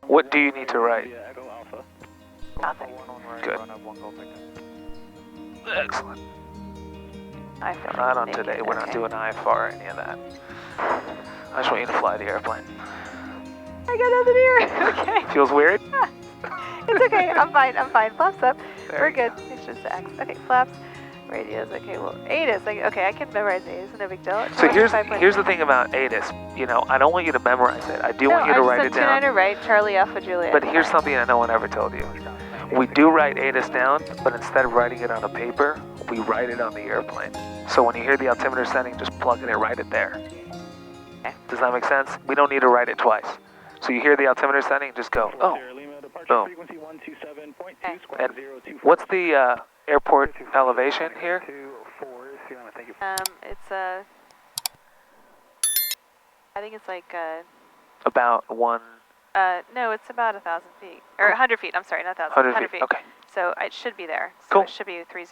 What do you need to write? Nothing. Good. Excellent. I feel Not on naked. today. We're not Okay. doing IFR or any of that. I just want you to fly the airplane. I got nothing here. Okay. Feels weird? It's okay. I'm fine. I'm fine. Flaps up. There We're you good. go. It's just X. Okay, flaps. Radios. Okay, well, ATIS. Okay, I can memorize ATIS. No big deal. So here's the thing about ATIS. You know, I don't want you to memorize it. I do want you to write it down. No, right. Charlie Alpha Juliet. But here's something that no one ever told you. We do write ATIS down, but instead of writing it on a paper, we write it on the airplane. So when you hear the altimeter setting, just plug it and write it there. Okay. Does that make sense? We don't need to write it twice. So you hear the altimeter setting, just go, oh, boom. And what's the airport elevation here? It's I think it's like About one. no, it's about 1,000 feet or 100 feet. I'm sorry, not 1,000. 100 feet. Okay. So it should be there. So Cool. it should be 30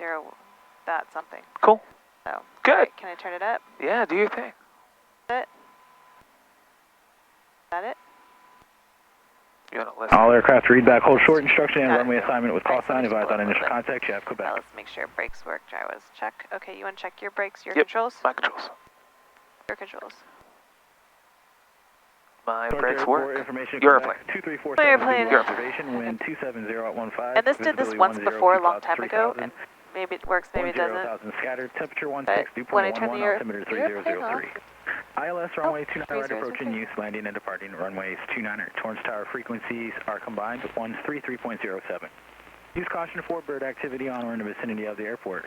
that something. Cool. So Good. right, can I turn it up? Yeah, do your thing. Is that it? You want to listen? All aircraft read back, hold short instruction and Got it. runway assignment with call Alright, so sign. just Advise pull on it a initial little bit. contact. You have Quebec. Now let's make sure brakes work. Gyros check. Okay, you want to check your brakes, your Yep. controls? My controls. Your controls. My Torrance brakes Airport work. information, Your Quebec, airplane. 2347 Airplane. Your observation, wind 270 at 15. And this did this visibility once 10, before, a few long clouds, time ago, 3,000, and maybe it works, maybe it doesn't. 10,000 scattered, temperature But 16, dew when I point turn 11, the altimeter 3003. ILS runway 29 right 3003. approaching use, landing and departing, runways 29er. Torrance Tower frequencies are combined, 133.07. Use caution for bird activity on or in the vicinity of the airport.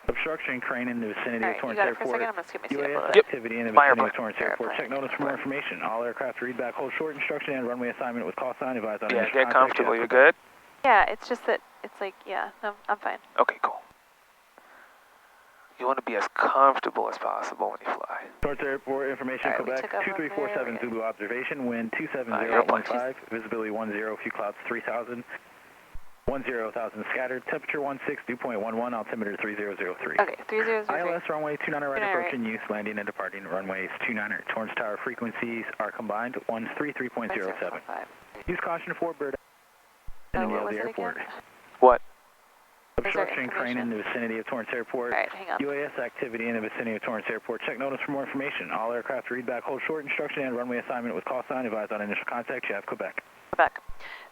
Obstruction crane in the vicinity Alright, of you Torrance got it for a Airport. second. I'm going to skip my seat up a UAS little bit. activity in the My vicinity airplane. of Torrance Airport. Airplane. Check notice for more information. All aircraft read back, hold short instruction and runway assignment with call sign. Advise on Yeah, initial get contact. comfortable. You're good? Yeah, it's just that it's like, yeah, no, I'm fine. Okay, cool. You want to be as comfortable as possible when you fly. Torrance Airport information, Alright, we Quebec, took off on 2347 there. Zulu observation, wind 270 you're at fine. 15, visibility 10, few clouds 3,000, 10,000 scattered, temperature 16, dew point 11, altimeter 3003. Okay, 3003. ILS runway 29 right 29 approaching use, landing and departing, runways 29er. Torrance Tower frequencies are combined, 133.07. Use caution for bird What vicinity was of the it airport. again? What? Obstruction crane in the vicinity of Torrance Airport. Alright, hang on. UAS activity in the vicinity of Torrance Airport. Check notice for more information. All aircraft read back, hold short instruction and runway assignment with call sign. Advise on initial contact. You have Quebec. Quebec.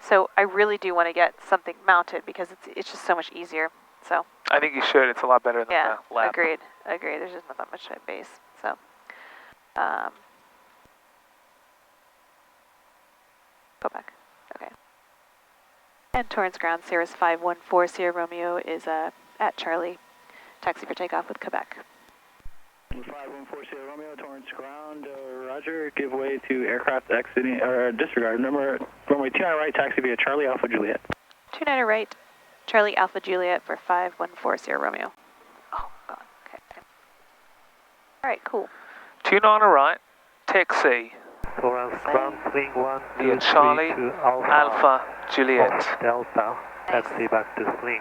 So I really do want to get something mounted because it's just so much easier. So I think you should. It's a lot better than yeah, the lap. agreed. There's just not that much at base. So Quebec. Okay. And Torrance Ground, Cirrus 514 Sierra Romeo is at Charlie. Taxi for takeoff with Quebec. 514 Sierra Romeo, Torrance Ground, Roger. Give way to aircraft exiting, or disregard. Number, runway 29 right, taxi via Charlie Alpha Juliet. 29er right, Charlie Alpha Juliet for 514 Sierra Romeo. Oh, God. Okay. All right, cool. Tune on a right, taxi Torrance ground, swing 1, 2, via Charlie 3 to Alpha Juliet. Delta, taxi back to swing.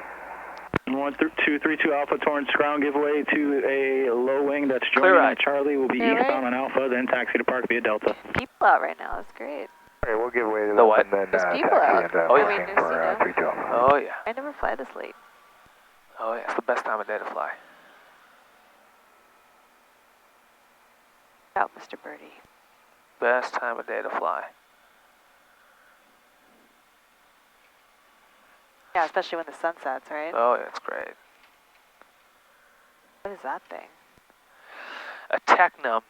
1232 Alpha Torrance Ground, give way to a low wing that's Clear joining right. at Charlie. Will be Clear eastbound right. on Alpha, then taxi to Park via Delta. People out right now. That's great. Okay, we'll give way to The them what? and then There's people taxi out. and Oh, yeah. looking for 312. Oh, yeah. I never fly this late. Oh, yeah. It's the best time of day to fly. Out, Mr. Birdie. Best time of day to fly. Yeah, especially when the sun sets, right? Oh, yeah. It's great. What is that thing? A Technum.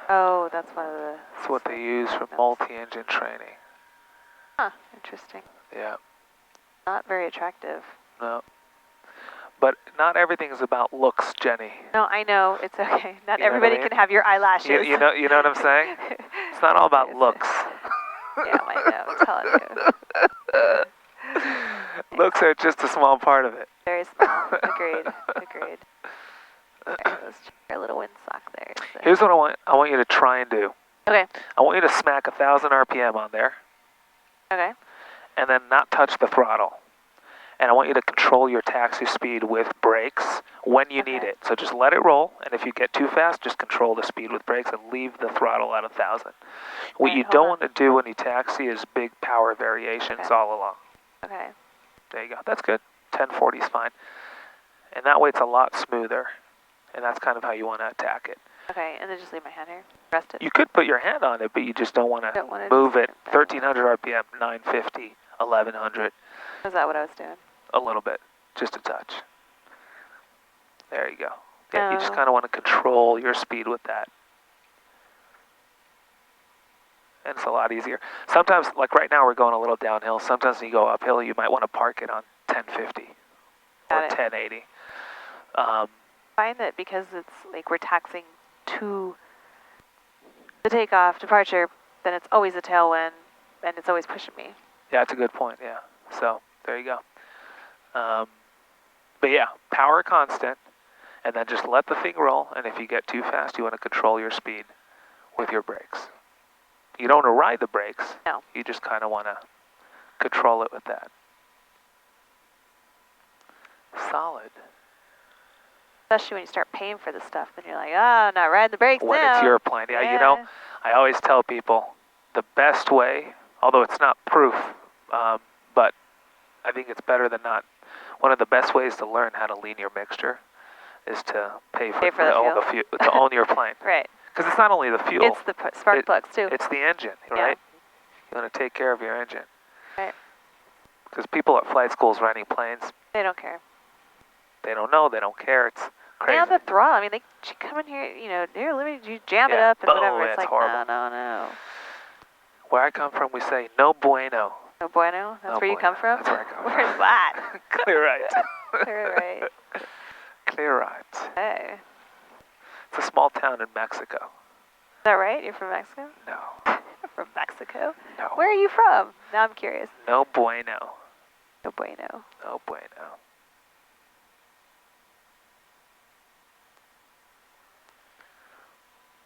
Oh, that's one of the... That's what they use for multi-engine training. Huh, interesting. Yeah. Not very attractive. No. But not everything is about looks, Jenny. No, I know. It's okay. Not You know what I everybody mean? can have your eyelashes. You know what I'm saying? It's not all about looks. Yeah, I know. I'm telling you. Looks are just a small part of it. Very small. Agreed. Agreed. All right, let's check our little windsock there. So. Here's what I want you to try and do. Okay. I want you to smack 1,000 RPM on there, Okay. and then not touch the throttle. and I want you to control your taxi speed with brakes when you need it. So just let it roll, and if you get too fast, just control the speed with brakes and leave the throttle at 1,000. What you don't want to do when you taxi is big power variations all along. Okay. There you go. That's good. 1040 is fine. And that way it's a lot smoother, and that's kind of how you want to attack it. Okay, and then just leave my hand here. Rest it. You could put your hand on it, but you just don't want to move it 1,300 RPM, 950, 1,100. Is that what I was doing? A little bit, just a touch. There you go. Yeah, you just kind of want to control your speed with that. And it's a lot easier. Sometimes, like right now, we're going a little downhill. Sometimes when you go uphill, you might want to park it on 1050 or 1080. I find that because it's like we're taxing to the takeoff, departure, then it's always a tailwind, and it's always pushing me. Yeah, that's a good point, yeah. So, there you go. But yeah, power constant, and then just let the thing roll, and if you get too fast, you want to control your speed with your brakes. You don't want to ride the brakes. No. You just kind of want to control it with that. Solid. Especially when you start paying for this stuff, then you're like, oh, not riding the brakes when now. It's your plane. Yeah, you know, I always tell people the best way, although it's not proof, but I think it's better than not. One of the best ways to learn how to lean your mixture is to pay for the fuel, to own your plane. Right. Because it's not only the fuel. It's the spark plugs, too. It's the engine, right? You want to take care of your engine. Right. Because people at flight schools running planes, they don't care. They don't know. They don't care. It's crazy. They have the throttle. I mean, they come in here, you know, they're limited. You jam it up and whatever. It's like, horrible. no. Where I come from, we say, no bueno. No bueno? That's where you come from? That's where I come from. Where's that? Clear right. Clear right. Clear right. Hey. It's a small town in Mexico. Is that right? You're from Mexico? No. From Mexico? No. Where are you from? Now I'm curious. No bueno. No bueno. No bueno.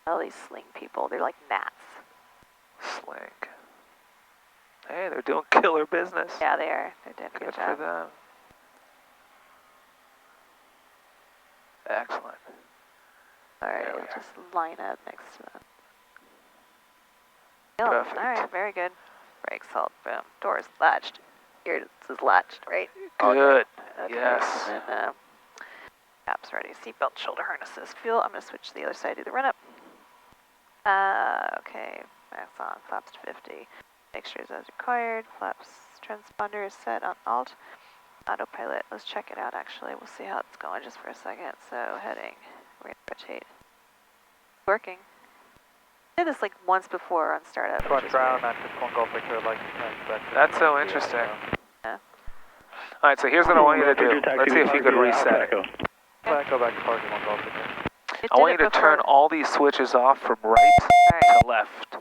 All these sling people, they're like gnats. Sling. Hey, they're doing killer business. Yeah, they are. They're doing a good job. Good for them. Excellent. All right, we'll just line up next to them. Perfect. All right, very good. Brakes hold, boom. Doors latched. Here, this is latched, right? Good. Okay. Yes. And then, caps ready. Seatbelt, shoulder harnesses, fuel. I'm going to switch to the other side, do the run up. Okay, max on, flaps to 50. Fixtures as required. Flaps transponder is set on alt. Autopilot, let's check it out actually. We'll see how it's going just for a second. So heading, we're going to rotate. Working. I did this like once before on startup. Ground, Golf Victor, like that's so interesting. Yeah. All right, so here's what I want you to do. Let's see if you could reset it. Go back to parking on Golf Victor. I want you to turn all these switches off from right to left.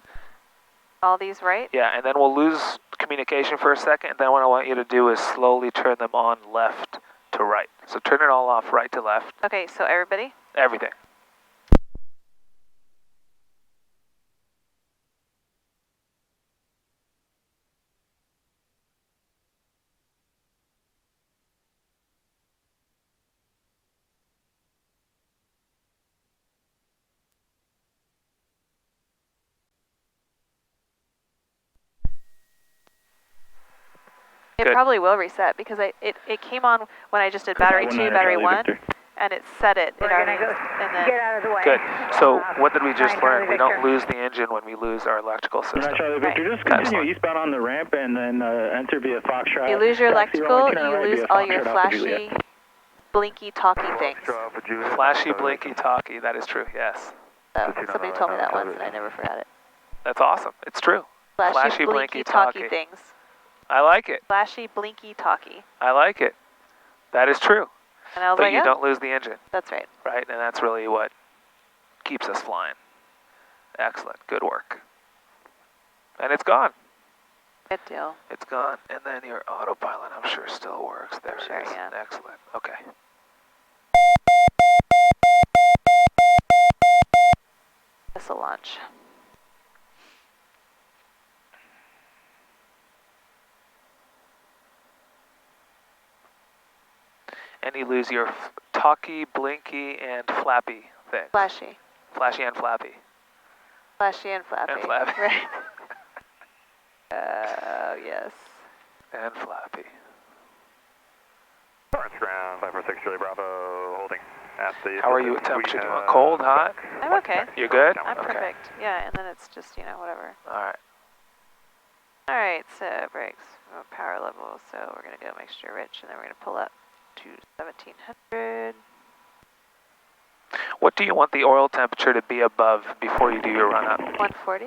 All these right? Yeah, and then we'll lose communication for a second, and then what I want you to do is slowly turn them on left to right. So turn it all off right to left. Okay, so everybody? Everything. It probably will reset because it came on when I just did battery 2, battery 1, and it set it. We're going to go get out of the way. Good. So what did we just learn? We don't lose the engine when we lose our electrical system. Charlie Victor, just continue eastbound on the ramp and then enter via Foxtrot. You lose your electrical, you lose all your flashy, blinky, talky things. Flashy, blinky, talky, that is true, yes. So, somebody told me that once and I never forgot it. That's awesome. It's true. Flashy, blinky, talky things. I like it. Flashy, blinky, talky. I like it. That is true. And I was but like, you don't lose the engine. That's right. Right, and that's really what keeps us flying. Excellent. Good work. And it's gone. Good deal. It's gone. And then your autopilot, I'm sure, still works. There sure, it is. Yeah. Excellent. Okay. Missile launch. and you lose your talkie, blinky, and flappy thing. Flashy. Flashy and flappy. Flashy and flappy. And flappy. Right. Yes. And flappy. Torrance ground, 546 Julie Bravo, holding at the... How are you with temperature? Do you want cold, hot? I'm okay. You're good? I'm okay. perfect. Yeah, and then it's just, whatever. Alright. Alright, so brakes, power level. So we're going to go mixture rich, and then we're going to pull up to 1700. What do you want the oil temperature to be above before you do your run up? 140.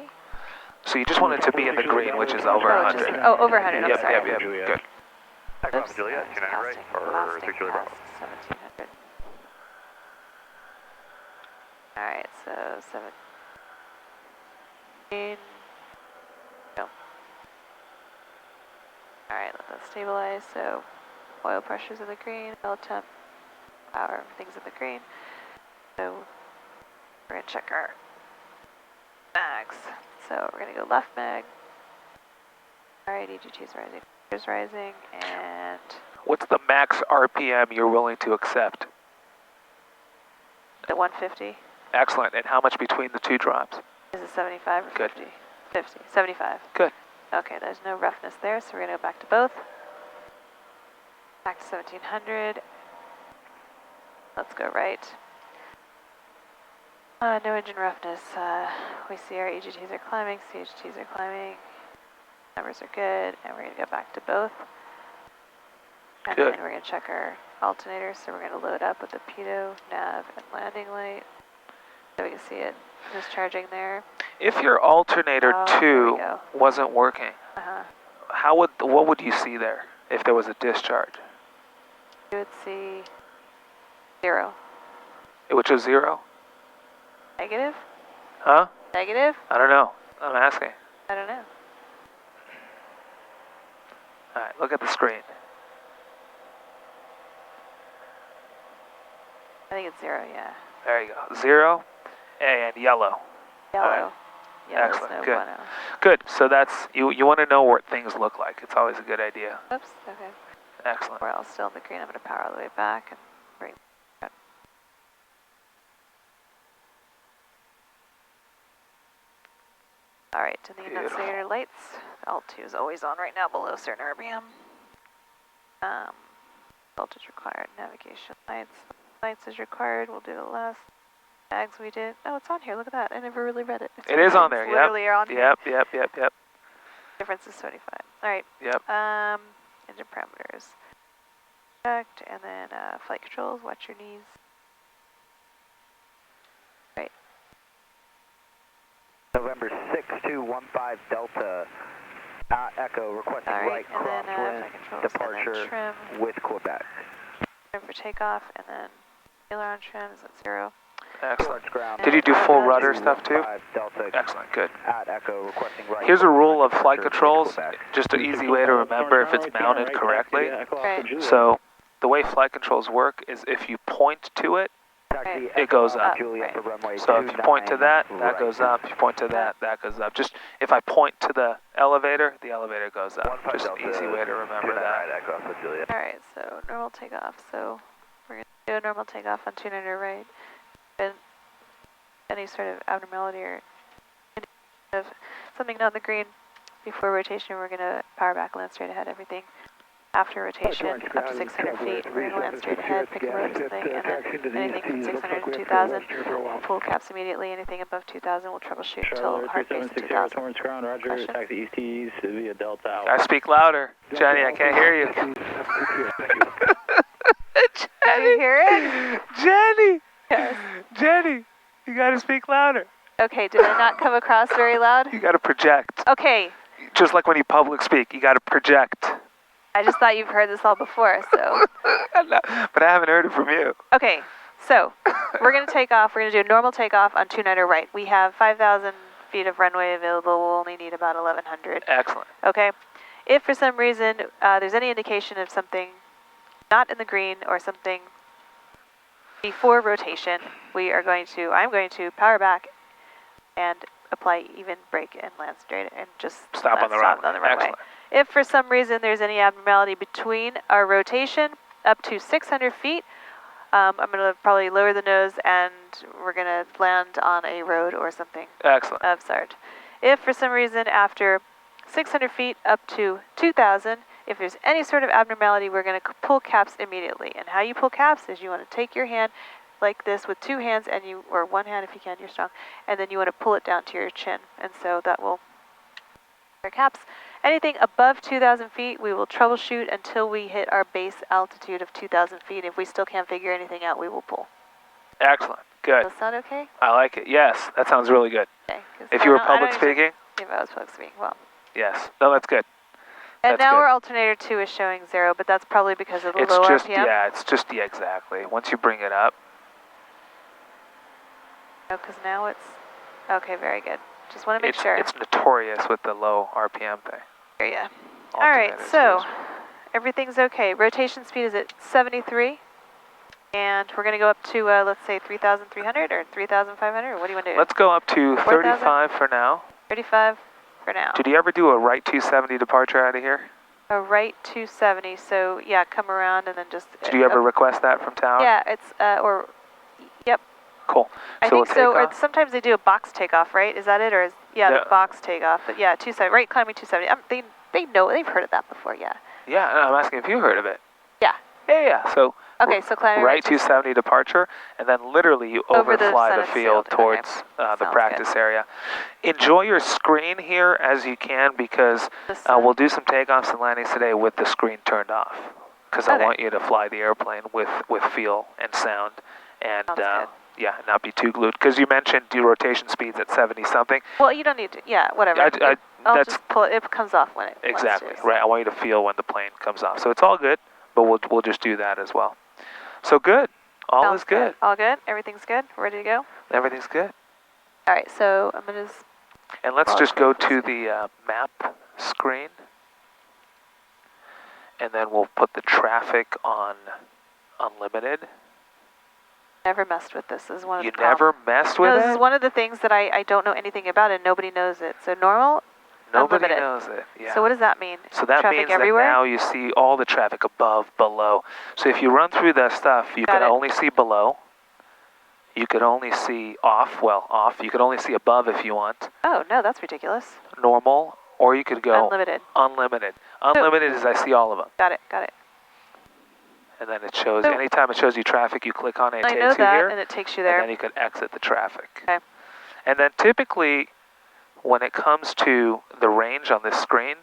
So you just want it to be in the green, which is over 100. Over 100, I'm sorry. Yep, good. Takeoff, Juliet, 29 right, or 6 Julie Bravo. 1700. Alright, so 17. Go. Alright, let that stabilize. So oil pressure's in the green, oil temp, power, everything's in the green. So we're going to check our mags. So we're going to go left mag. Alright, EGT's rising, is rising, and... What's the max RPM you're willing to accept? The 150. Excellent. And how much between the two drops? Is it 75 or Good. 50? 50. 75. Good. Okay, there's no roughness there, so we're going to go back to both. Back to 1700. Let's go right. No engine roughness. We see our EGTs are climbing, CHTs are climbing. Numbers are good, and we're going to go back to both. And Good. then we're going to check our alternator, so we're going to load up with the pitot, nav, and landing light. So we can see it discharging there. If your alternator there we 2 go. wasn't working, what would you see there if there was a discharge? You would see 0. It would show 0? Negative? Huh? Negative? I don't know. I'm asking. I don't know. Alright, look at the screen. I think it's 0, yeah. There you go. 0 and yellow. Yellow. Alright. Yellow's Excellent. no Good. bueno. Good. So that's you want to know what things look like. It's always a good idea. Oops, okay. Excellent. We're all still in the green. I'm going to power all the way back and bring it up. Alright, to the annunciator lights. Alt2 is always on right now below certain RPM. Voltage required, navigation lights. Lights is required, we'll do the last. Bags we did. Oh, it's on here, look at that. I never really read it. It is on there, it's literally on here. Yep. Difference is 75. Alright. Yep. Engine parameters. Checked, and then flight controls, watch your knees. Right. November 6215 Delta, Echo, requesting right and then crosswind flight controls, departure and then trim. with Quebec. Trim for takeoff, and then aileron trim is at 0. Excellent. Ground, Did you do full rudder stuff too? Delta, Excellent. Good. Echo, requesting right. Here's a rule of flight departure controls. with Quebec. Just an easy way to remember if it's mounted correctly. Right. So the way flight controls work is if you point to it, Taxi it goes up. Juliet for runway So if you point to that, that right. goes up. If you point to that, that goes up. Just if I point to the elevator goes up. 15 Just an Delta, easy way to remember 29 that. right, Echo for Juliet. Alright, so normal takeoff. So we're going to do a normal takeoff on 290 right. And any sort of abnormality or any of something not in the green before rotation, we're going to power back, land straight ahead, everything. After rotation, up to 600 feet, we're going to land straight ahead, pick a road or something, and then anything from 600 to 2,000, we'll pull caps immediately. Anything above 2,000, we'll troubleshoot until hard base to 2,000. Torrance ground, Roger. Questions? Taxi East East via Delta out. I speak louder. Jenny, I can't hear you. Did you hear it? Jenny! Yes. Jenny, you gotta speak louder. Okay, did I not come across very loud? You gotta project. Okay, Just like when you public speak, you gotta project. I just thought you've heard this all before, so. No, but I haven't heard it from you. Okay, so we're going to take off. We're going to do a normal takeoff on 290 right. We have 5,000 feet of runway available. We'll only need about 1,100. Excellent. Okay. If for some reason there's any indication of something not in the green or something before rotation, I'm going to power back and apply even brake and land straight and just Stop on the runway. runway. Excellent. If for some reason there's any abnormality between our rotation, up to 600 feet. I'm going to probably lower the nose and we're going to land on a road or something Excellent. of sort. If for some reason after 600 feet up to 2,000, if there's any sort of abnormality, we're going to pull caps immediately. And how you pull caps is you want to take your hand like this with two hands, and or one hand if you can, you're strong, and then you want to pull it down to your chin. And so that will our caps. Anything above 2,000 feet, we will troubleshoot until we hit our base altitude of 2,000 feet. If we still can't figure anything out, we will pull. Excellent. Good. Does that sound okay? I like it. Yes, that sounds really good. Okay. If you were public speaking? If I was public speaking, well. Yes. No, that's good. And that's now good. our alternator 2 is showing 0, but that's probably because of the It's low just, RPM. yeah, it's just, yeah, exactly. Once you bring it up. No, because now it's, okay, very good. Just want to make sure. It's notorious with the low RPM thing. Yeah. All right, Alternators so is. everything's okay. Rotation speed is at 73. And we're going to go up to, let's say, 3,300 or 3,500, or what do you want to do? Let's go up to 35 for now. 35 for now. Did you ever do a right 270 departure out of here? A right 270, so yeah, come around and then just... Did you ever request that from tower? Yeah, it's, yep. Cool. I So think so, we'll or sometimes they do a box takeoff, right? Is that it, or is, yeah, Yeah. the box takeoff, but yeah, 270, right climbing 270. They know, they've heard of that before, yeah. Yeah, I'm asking if you heard of it. Yeah. Yeah. So Okay, so climbing right 270 departure, and then literally you Over the overfly the center field field. towards Okay. the Sounds practice area. Enjoy your screen here as you can, because This, we'll do some takeoffs and landings today with the screen turned off, because I Okay. want you to fly the airplane with feel and sound, and Sounds good. yeah, not be too glued. Because you mentioned do rotation speeds at 70 something. Well, you don't need to, yeah, whatever. I'll that's just pull it, it comes off when it wants exactly to, so. right. I want you to feel when the plane comes off. So it's all good, but we'll just do that as well. So good. All Sounds is good. All good? Everything's good? We're ready to go? Everything's good. All right, so I'm going to... And let's just go to the map screen, and then we'll put the traffic on unlimited. Never messed with this. This is one of You the never messed with No, it? this is one of the things that I don't know anything about, and nobody knows it. So normal, Nobody unlimited. knows it. Yeah. So what does that mean? So that Traffic means everywhere? that now you see all the traffic above, below. So if you run through that stuff, you Got can it. only see below. You could only see off. You could only see above if you want. Oh, no, that's ridiculous. Normal, or you could go Unlimited. unlimited. Unlimited is I see all of them. Got it, got it. And then it shows, So- anytime it shows you traffic, you click on it, it I takes know you that, here. and it takes you And there. then you could exit the traffic. Okay. And then typically, when it comes to the range on this screen,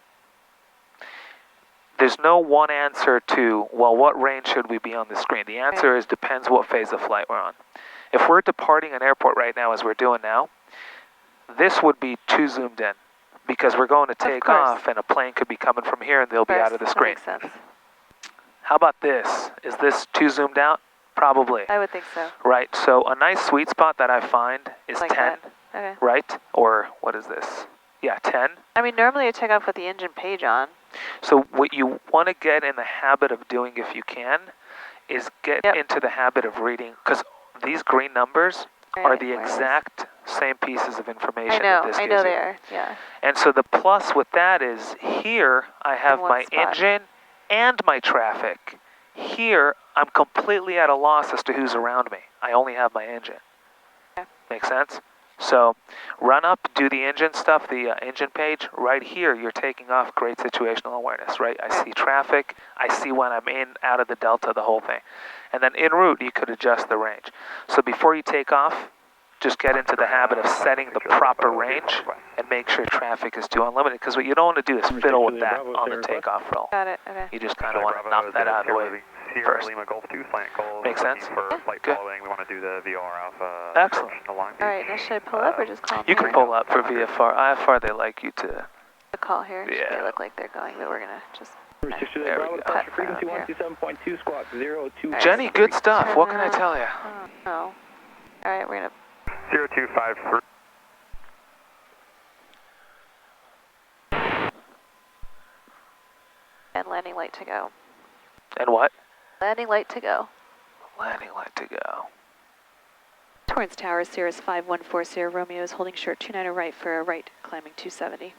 there's no one answer to, well, what range should we be on the screen? The answer is depends what phase of flight we're on. If we're departing an airport right now, as we're doing now, this would be too zoomed in, because we're going to take course. off and a plane could be coming from here and they'll be out of the That screen. makes sense. How about this? Is this too zoomed out? Probably. I would think so. Right, so a nice sweet spot that I find is Like 10, that. Okay. right? Or what is this? Yeah, 10. I mean, normally I take off with the engine page on. So what you want to get in the habit of doing, if you can, is get Yep. into the habit of reading, because these green numbers are Right, the where is- exact same pieces of information I know, that this I gives know you. they are, yeah. And so the plus with that is here I have one my spot. engine and my traffic. Here I'm completely at a loss as to who's around me. I only have my engine. Okay. Make sense? So run up, do the engine stuff, the engine page. Right here you're taking off, great situational awareness, right? I see traffic, I see when I'm in, out of the delta, the whole thing. And then en route you could adjust the range. So before you take off, just get into the habit of setting the proper range and make sure traffic is too unlimited, because what you don't want to do is fiddle with that on the takeoff roll. Got it, okay. You just kind of want to knock that out of the way first. Lima Golf 2, slant calls. Make sense? For flight Good. following, we want to do the VR Alpha. Excellent. Along All right, now should I pull up or just call You here? can pull up for VFR. IFR, they like you to. A call here. Yeah. They look like they're going, but we're gonna just... There we go. Cut Frequency from here. 127.2 squawk 02. Alright, Jenny, good stuff. What can I tell you? Oh, no. All right, we're gonna... 0253. And landing light to go. And what? Landing light to go. Landing light to go. Torrance Tower, Cirrus 5140, Romeo is holding short 29 right for a right, climbing 270.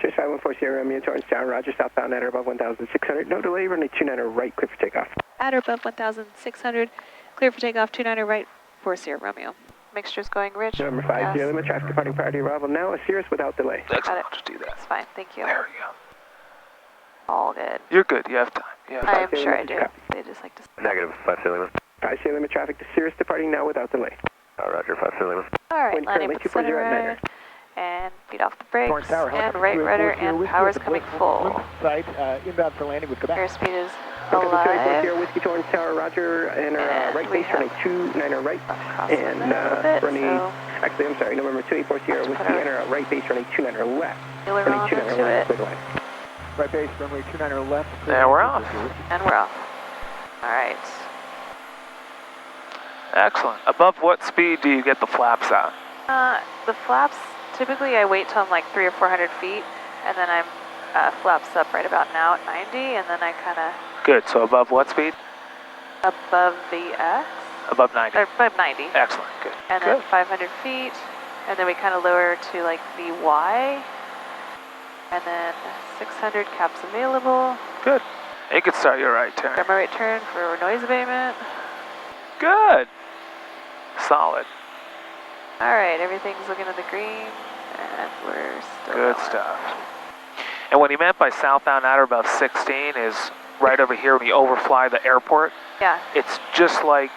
Cheers 5140 Romeo, Torrance down, Roger, southbound at or above 1,600. No delay, runway 29er right, clear for takeoff. At or above 1,600, clear for takeoff, 29er right, 40 Romeo. Mixture's going rich. Number 50, limit traffic departing prior to arrival now, Cirrus without delay. Excellent, I'll just do that. That's fine, thank you. There we go. All good. You're good, you have time. You have time. I'm sure I do. They just like to... Negative, 50 limit. 50 limit traffic to Cirrus departing now without delay. Roger, 50 limit. Alright, Wind landing currently with center 240 at right, and feet off the brakes, and right rudder, and power's coming full. Site, inbound for landing with Quebec. Airspeed is Welcome to alive. 240 Whiskey Torrance Tower, Roger, and right base, runway 29er right, and runway, actually I'm sorry, November 2840 Whiskey, enter right base, runway 29er left, runway 29er left, clear the line. Right base, runway 29er left. And we're off. And we're off. Alright. Excellent. Above what speed do you get the flaps out? The flaps, typically I wait till I'm like 300 or 400 feet, and then I'm flaps up right about now at 90, and then I kind of... Good, so above what speed? Above the X? Above 90. Or above 90. Excellent, good. And Good. then 500 feet, and then we kind of lower to like the Y, and then 600 caps available. Good. And you can start your right turn. Grab my right turn for noise abatement. Good. Solid. Alright, everything's looking at the green, and we're still Good going. stuff. And what he meant by southbound at or above 16 is right over here when you overfly the airport. Yeah. It's just like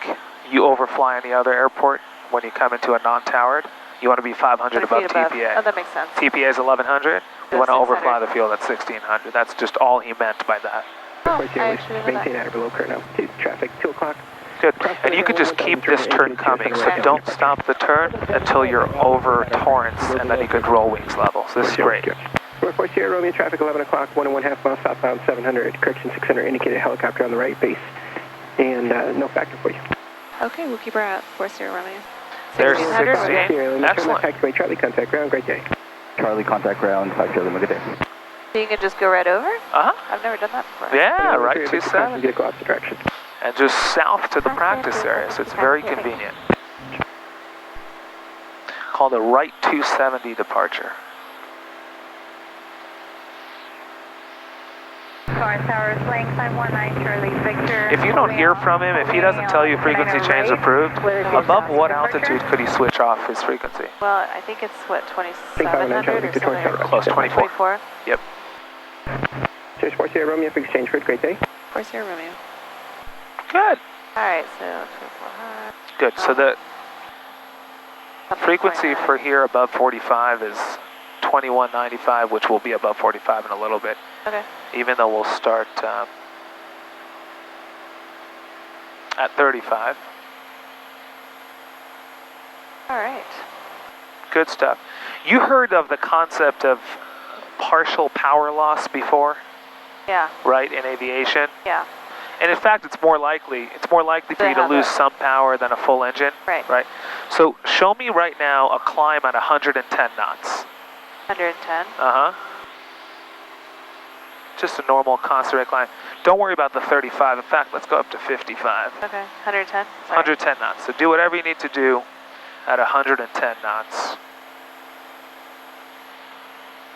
you overfly any other airport when you come into a non-towered. You want to be 500 above TPA. Oh, that makes sense. TPA is 1100. You want to 600. overfly the field at 1600. That's just all he meant by that. Oh, I actually didn't know Maintain that. at or below current altitude, traffic 2 o'clock. Good. And you can just keep this turn coming, so don't stop the turn until you're over Torrance, and then you could roll wings level. So this is great. North Sierra Romeo traffic 11 o'clock, 1.5 miles southbound 700, correction 600, indicated helicopter on the right base, and no factor for you. Okay, we'll keep her at 40 Romeo. There's 1600. 16. Excellent. Taxiway, Charlie, contact ground, great day. Charlie, contact ground, 50 limit, good day. So you can just go right over? Uh-huh. I've never done that before. Yeah, right 27. Vehicle opposite direction. And just south to the practice area, so it's very convenient. Called a right 270 departure. Torrance Tower, flying climb 19 Charlie Victor. If you don't hear from him, if he doesn't tell you frequency change approved, above what altitude could he switch off his frequency? Well, I think it's what, 2700 or something? Close, 24. 24? Yep. Cheers, 40 Romeo, for exchange for a great day. 40 Romeo. Good. Alright, so 2400. Good. So the frequency for here above 45 is 2195, which will be above 45 in a little bit. Okay. Even though we'll start at 35. Alright. Good stuff. You heard of the concept of partial power loss before, Yeah, right, in aviation? yeah. And in fact, it's more likely for you to lose some power than a full engine. Right. Right. So show me right now a climb at 110 knots. 110. Uh-huh. Just a normal constant rate climb. Don't worry about the 35. In fact, let's go up to 55. Okay, 110. Sorry. 110 knots. So do whatever you need to do at 110 knots.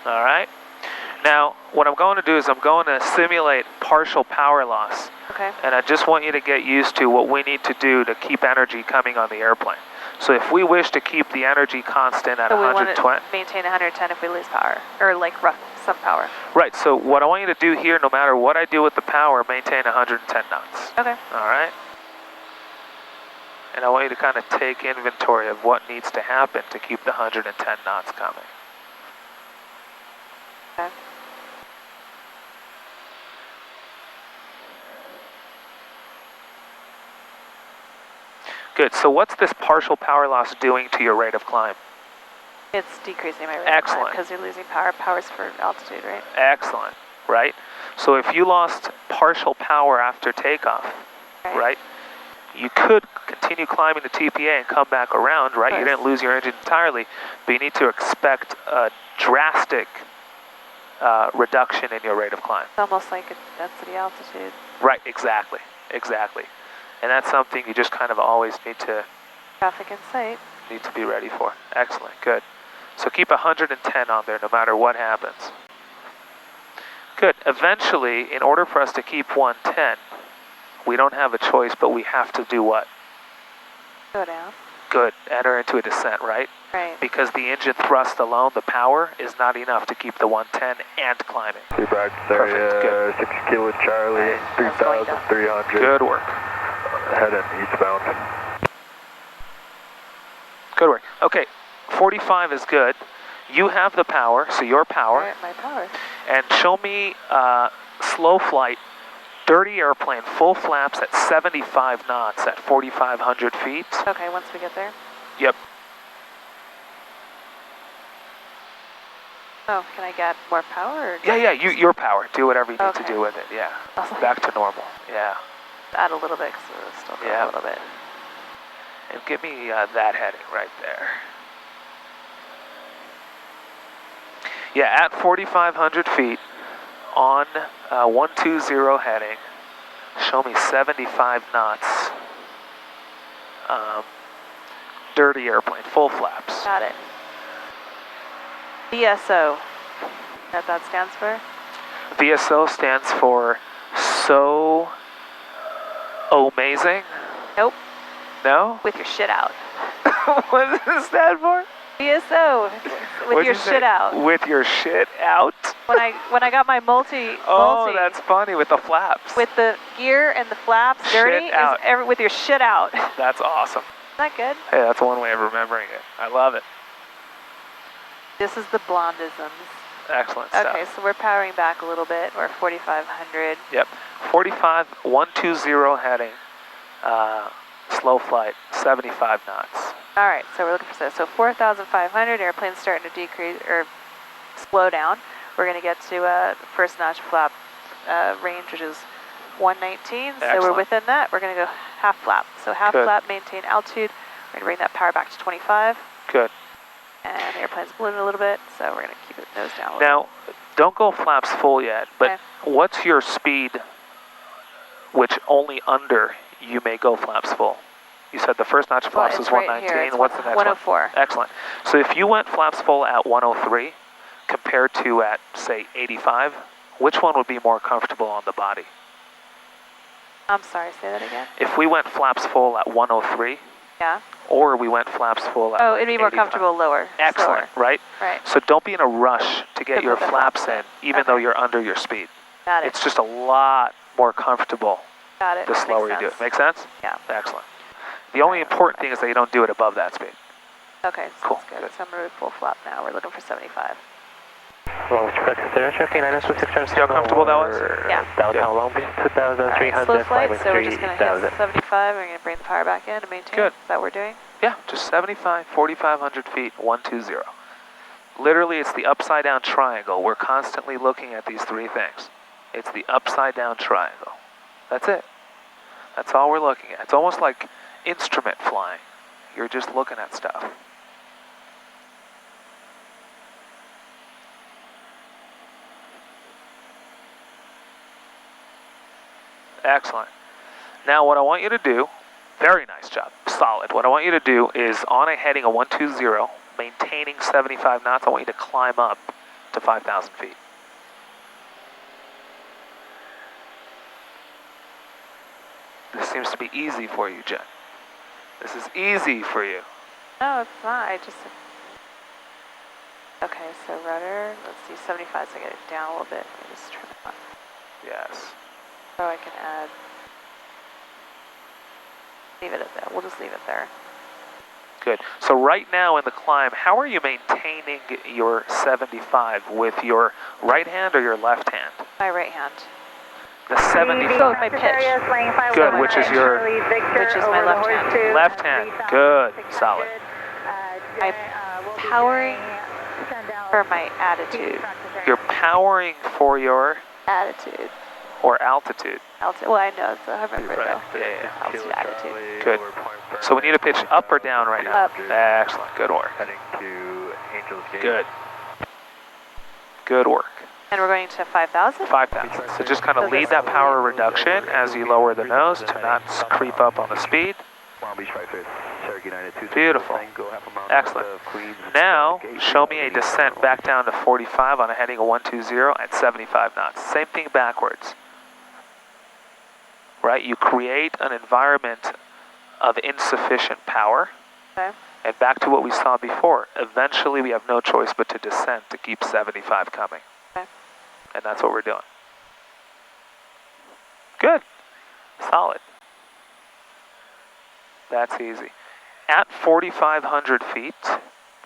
All right. Now, what I'm going to do is I'm going to simulate partial power loss. Okay. And I just want you to get used to what we need to do to keep energy coming on the airplane. So if we wish to keep the energy constant at So we want 120... to maintain 110 if we lose power, or like some power. Right, so what I want you to do here, no matter what I do with the power, maintain 110 knots. Okay. All right? And I want you to kind of take inventory of what needs to happen to keep the 110 knots coming. Okay. Good, so what's this partial power loss doing to your rate of climb? It's decreasing my rate Excellent. because you're losing power. Power's for altitude, right? Excellent, right? So if you lost partial power after takeoff, right, you could continue climbing the TPA and come back around, right? You didn't lose your engine entirely, but you need to expect a drastic reduction in your rate of climb. It's almost like a density altitude. Right, exactly, exactly. And that's something you just kind of always need to Traffic in sight. be ready for. Excellent, good. So keep 110 on there no matter what happens. Good. Eventually, in order for us to keep 110, we don't have a choice, but we have to do what? Go down. Good. Enter into a descent, right? Right. Because the engine thrust alone, the power, is not enough to keep the 110 and climbing. Feedback, Perfect. Good. 6 Kilo Charlie, Right. That's going down. 3,300. Good work. Heading eastbound. Good work. Okay, 45 is good. You have the power, so your power. Alright, my power. And show me slow flight, dirty airplane, full flaps at 75 knots at 4,500 feet. Okay, once we get there. Yep. Oh, can I get more power? Or Yeah, your power. Do whatever you need Okay. to do with it, yeah. Awesome. Back to normal, yeah. Add a little bit, because we're still going Yeah. a little bit. And give me that heading right there. Yeah, at 4,500 feet on 120 heading, show me 75 knots. Dirty airplane, full flaps. Got it. VSO. That stands for? VSO stands for so amazing. Nope. No? With your shit out. What does it stand for? VSO. With What'd your you say? shit out. With your shit out? When I got my multi. Oh, that's funny, with the flaps. With the gear and the flaps dirty. Shit out. With your shit out. That's awesome. Isn't that good? Hey, that's one way of remembering it. I love it. This is the blondisms. Excellent stuff. Okay, so we're powering back a little bit. We're 4,500. Yep. 45, 120 heading. Slow flight, 75 knots. All right, so we're looking for this. So 4,500, airplane's starting to decrease or slow down. We're going to get to first notch flap range, which is 119. Excellent. So we're within that. We're going to go half flap. So half Good. flap, maintain altitude. We're going to bring that power back to 25. Good. And the airplane's ballooning a little bit, so we're going to keep it nose down a little Now, don't go flaps full yet, but Okay. what's your speed which only under you may go flaps full? You said the first notch flaps it's was right 119. here. It's What's the next 104. one? Excellent. So if you went flaps full at 103 compared to at, say, 85, which one would be more comfortable on the body? I'm sorry, say that again? If we went flaps full at 103, Yeah. or we went flaps full at Oh, it'd be more 85. comfortable lower. Excellent, slower. right? Right. So don't be in a rush to get To your put the flaps flaps in, even Okay. though you're under your speed. Got it. It's just a lot more comfortable Got it. the slower you Makes do it. sense. Make sense? Yeah. Excellent. The only important thing is that you don't do it above that speed. Okay, so Cool, that's good. good. So I'm going to full flap now. We're looking for 75. See how comfortable that was? Yeah. Downtown Long Beach, 2,300. Slow flight, so we're just going to hit 75. We're going to bring the power back in and maintain. Good. Is that what we're doing? Yeah, just 75, 4,500 feet, 120. Literally, it's the upside down triangle. We're constantly looking at these three things. It's the upside down triangle. That's it. That's all we're looking at. It's almost like instrument flying. You're just looking at stuff. Excellent. Now what I want you to do, very nice job, solid. What I want you to do is on a heading of 120, maintaining 75 knots, I want you to climb up to 5,000 feet. This seems to be easy for you, Jen. This is easy for you. No, it's not. I just... Okay, so rudder, let's see, 75, so I get it down a little bit. Let me just trim it up. Yes. So I can add... Leave it at that. We'll just leave it there. Good. So right now in the climb, how are you maintaining your 75 with your right hand or your left hand? My right hand. The 75. So my pitch. Good, which is your Which is my left hand. left hand. Good. Solid. I'm powering for my attitude. You're powering for your Attitude. or altitude. Altitude. Well, I know. So I remember it though. Yeah. Altitude, attitude. Good. So we need to pitch up or down right now? Up. Excellent. Good work. Heading to Angels Gate. Good. Good work. And we're going to 5,000? 5,000. So just kind of lead that power reduction as you lower the nose to not creep up on the speed. Long Beach 55, Cherokee 92. Beautiful. Excellent. Now, show me a descent back down to 45 on a heading of 120 at 75 knots. Same thing backwards. Right? You create an environment of insufficient power. Okay. And back to what we saw before. Eventually, we have no choice but to descend to keep 75 coming. Okay. And that's what we're doing. Good. Solid. That's easy. At 4,500 feet,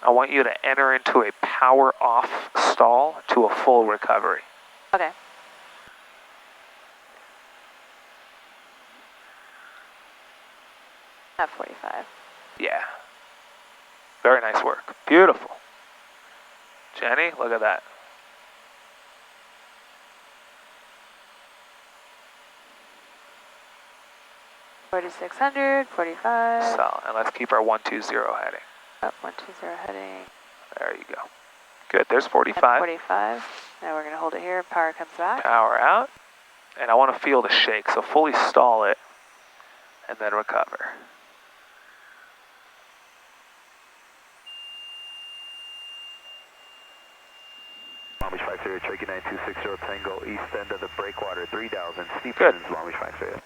I want you to enter into a power off stall to a full recovery. Okay. At 45. Yeah. Very nice work. Beautiful. Jenny, look at that. $4,600, 45. Solid. And let's keep our 120 heading. Up, 120 heading. There you go. Good. There's And 45. 45. Now we're going to hold it here. Power comes back. Power out. And I want to feel the shake, so fully stall it and then recover. Long Beach 50, Cherokee 9260 Tango, east end of the breakwater, 3000, steep Good. winds, Long Beach 50.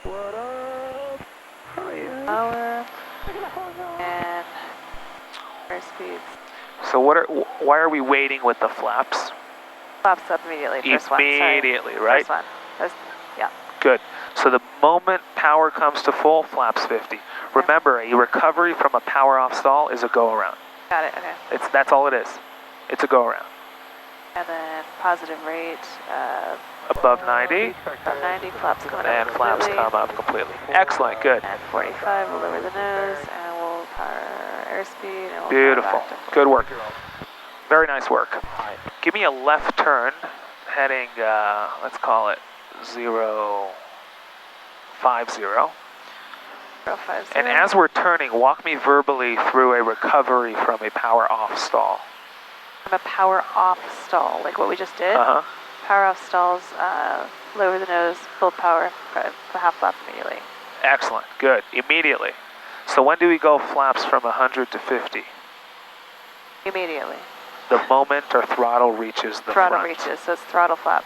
What up? How you? Power. And air speeds. So why are we waiting with the flaps? Flaps up immediately. First one. Immediately, Sorry. right? First one. Yeah. Good. So the moment power comes to full, flaps 50. Remember, a recovery from a power off stall is a go around. Got it. Okay. That's all it is. It's a go around. And then positive rate. Above 90. About 90. Flaps coming up. And flaps come up completely. Excellent. Good. And 45. We'll lower the nose and we'll power airspeed. And we'll Beautiful. power back to Good work. Very nice work. Give me a left turn heading, let's call it 050. 050. And as we're turning, walk me verbally through a recovery from a power off stall. From a power off stall, like what we just did. Uh-huh. Power off stalls, lower the nose, full power, half flap immediately. Excellent. Good. Immediately. So when do we go flaps from 100 to 50? Immediately. The moment our throttle reaches the Throttle front. reaches, so it's throttle flap.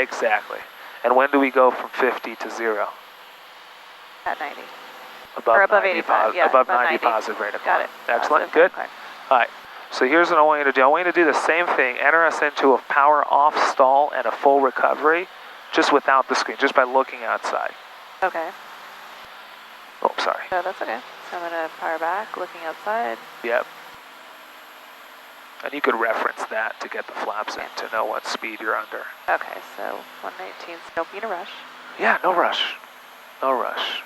Exactly. And when do we go from 50 to 0? At 90. Above Or above 90 85, yeah, above above 90 90. positive rate of Got climb. it. Excellent. Positive Good. climb. All right. So here's what I want you to do. I want you to do the same thing. Enter us into a power off stall and a full recovery, just without the screen, just by looking outside. Okay. Oh, sorry. So that's okay. So I'm going to power back, looking outside. Yep. And you could reference that to get the flaps in to know what speed you're under. Okay, so 119, so don't be in a rush. Yeah, no rush. No rush.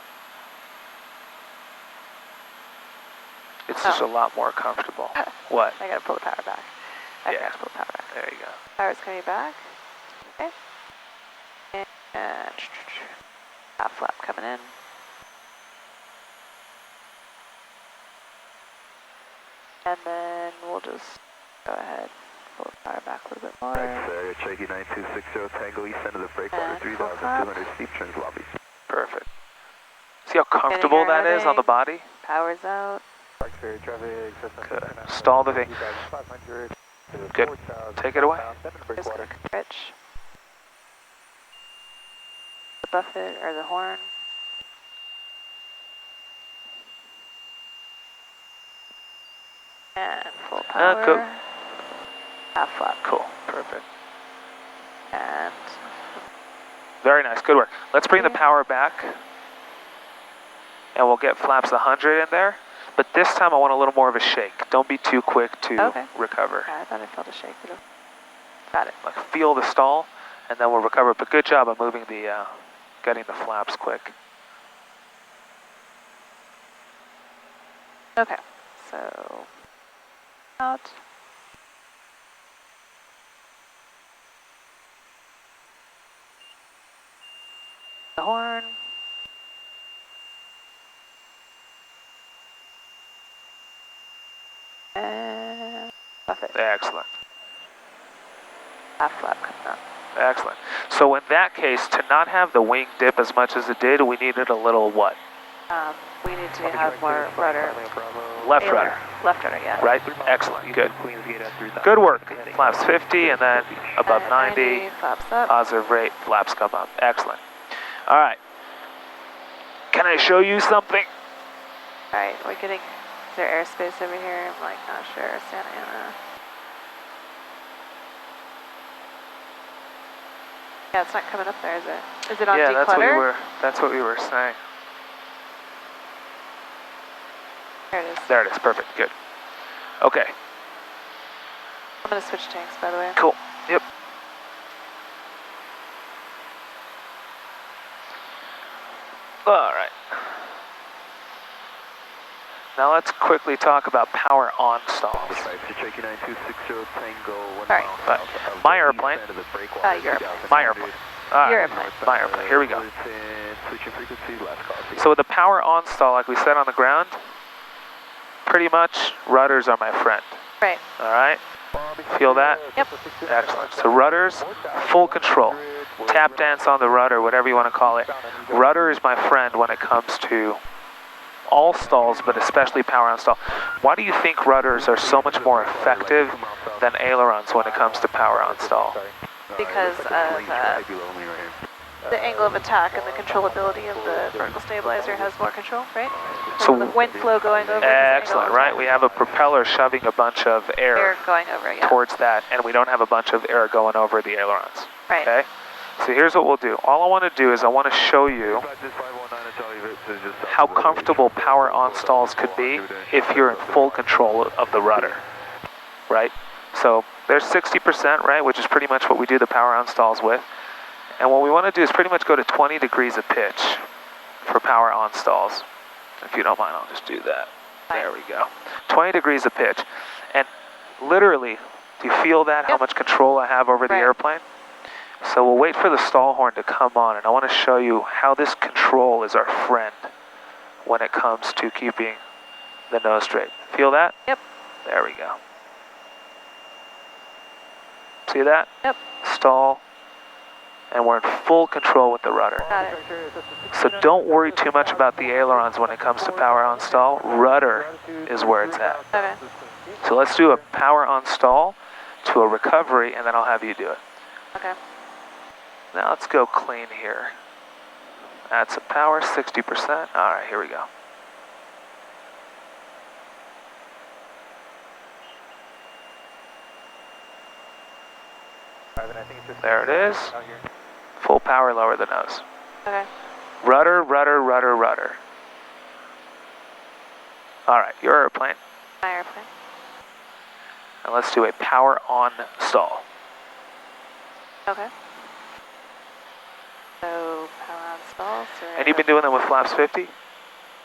It's just a lot more comfortable. What? I got to pull the power back. I Yeah. forgot to pull the power back. There you go. Power's coming back. Okay. And half flap coming in. And then we'll just go ahead, pull the power back a little bit more. Taxi, Cherokee 9260 Tango, east end of the breakwater, And 3200, steep trends, Long Beach. Perfect. See how comfortable our that is on the heading. body? Power's out. Good. Stall the thing. Good. Take it away. Just gonna stretch the buffet or the horn. And full power. Cool. Half flap. Cool. Perfect. And Very nice. Good work. Let's bring the power back. And we'll get flaps 100 in there. But this time I want a little more of a shake. Don't be too quick to recover. I thought I felt a shake. Got it. Like feel the stall, and then we'll recover. But good job on moving the, getting the flaps quick. Okay, so out. The horn. And buffet. Excellent. Half flap coming up. Excellent. So in that case, to not have the wing dip as much as it did, we needed a little what? We need to have more rudder. Left rudder. Left rudder, yeah. Right? Excellent. Good. Good work. Flaps 50 and then above And 90. flaps up. Positive rate. Flaps come up. Excellent. All right. Can I show you something? All right, we're getting, is there airspace over here? I'm like, not sure, Santa Ana. Yeah, it's not coming up there, is it? Is it on declutter? That's what we were saying. There it is. There it is. Perfect. Good. Okay. I'm gonna switch tanks, by the way. Cool. Yep. All right. Now let's quickly talk about power on stalls. Sorry. My airplane. Your airplane. My airplane. All right. Your airplane. My airplane. Here we go. So with the power on stall, like we said on the ground, pretty much rudders are my friend. Right. All right. Feel that? Yep. Excellent. So rudders, full control. Tap dance on the rudder, whatever you want to call it. Rudder is my friend when it comes to all stalls, but especially power on stall. Why do you think rudders are so much more effective than ailerons when it comes to power on stall? Because of the angle of attack and the controllability of the vertical stabilizer has more control, right? So the wind flow going over. Excellent, right? We have a propeller shoving a bunch of air going over, yeah. towards that, and we don't have a bunch of air going over the ailerons. Right. Okay? So here's what we'll do. All I want to do is I want to show you how comfortable power on stalls could be if you're in full control of the rudder, right? So there's 60%, right, which is pretty much what we do the power on stalls with. And what we want to do is pretty much go to 20 degrees of pitch for power on stalls. If you don't mind, I'll just do that. There we go. 20 degrees of pitch. And literally, do you feel that, how much control I have over the airplane? So we'll wait for the stall horn to come on, and I want to show you how this control is our friend when it comes to keeping the nose straight. Feel that? Yep. There we go. See that? Yep. Stall. And we're in full control with the rudder. Got it. So don't worry too much about the ailerons when it comes to power on stall. Rudder is where it's at. Okay. So let's do a power on stall to a recovery, and then I'll have you do it. Okay. Now let's go clean here. That's a power, 60%. All right, here we go. There it is. Full power, lower the nose. Okay. Rudder, rudder, rudder, rudder. All right, your airplane. My airplane. And let's do a power on stall. Okay. So, power on stalls? And you've been doing them with flaps 50?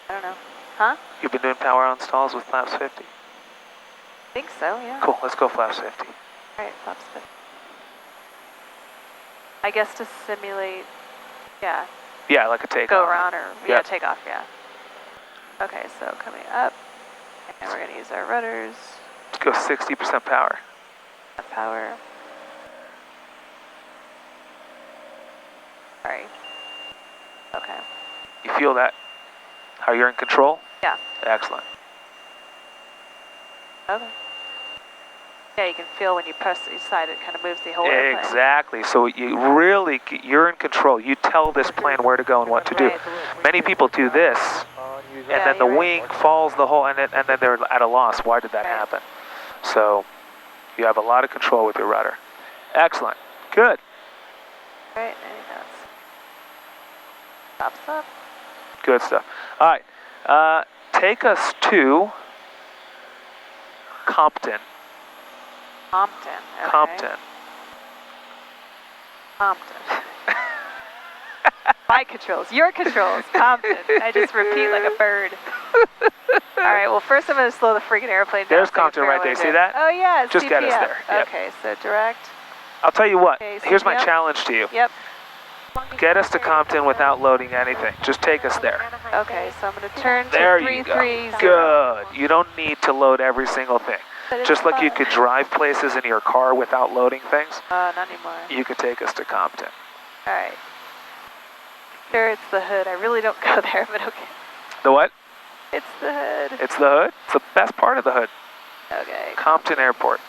I don't know. Huh? You've been doing power on stalls with flaps 50? I think so, yeah. Cool, let's go flaps 50. All right, flaps 50. I guess to simulate, yeah. Yeah, like a takeoff. Go around or, yeah, takeoff, yeah. Okay, so coming up, and we're going to use our rudders. Let's go 60% power. Power. Sorry. Okay. You feel that? How you're in control? Yeah. Excellent. Okay. Yeah, you can feel when you press each side, it kind of moves the whole airplane. Exactly. So you're in control. You tell this plane where to go and what to do. Many people do this, and then the wing falls the whole, and then they're at a loss. Why did that happen? So you have a lot of control with your rudder. Excellent. Good. All right, 90 knots. Stops up. Good stuff. All right. Take us to Compton. Compton. Okay. Compton. Compton. My controls, your controls, Compton. I just repeat like a bird. All right, well, first I'm going to slow the freaking airplane down. There's Compton right there. See that? Oh, yeah, it's just CPF. Get us there. Yep. Okay, so direct. I'll tell you what. Okay, here's my challenge to you. Yep. Get us to Compton without loading anything. Just take us there. Okay, so I'm going to turn to There you go. 330. Good. You don't need to load every single thing. Just like you could drive places in your car without loading things. Not anymore. You could take us to Compton. All right. Sure, it's the hood. I really don't go there, but okay. The what? It's the hood. It's the hood? It's the best part of the hood. Okay. Compton Airport.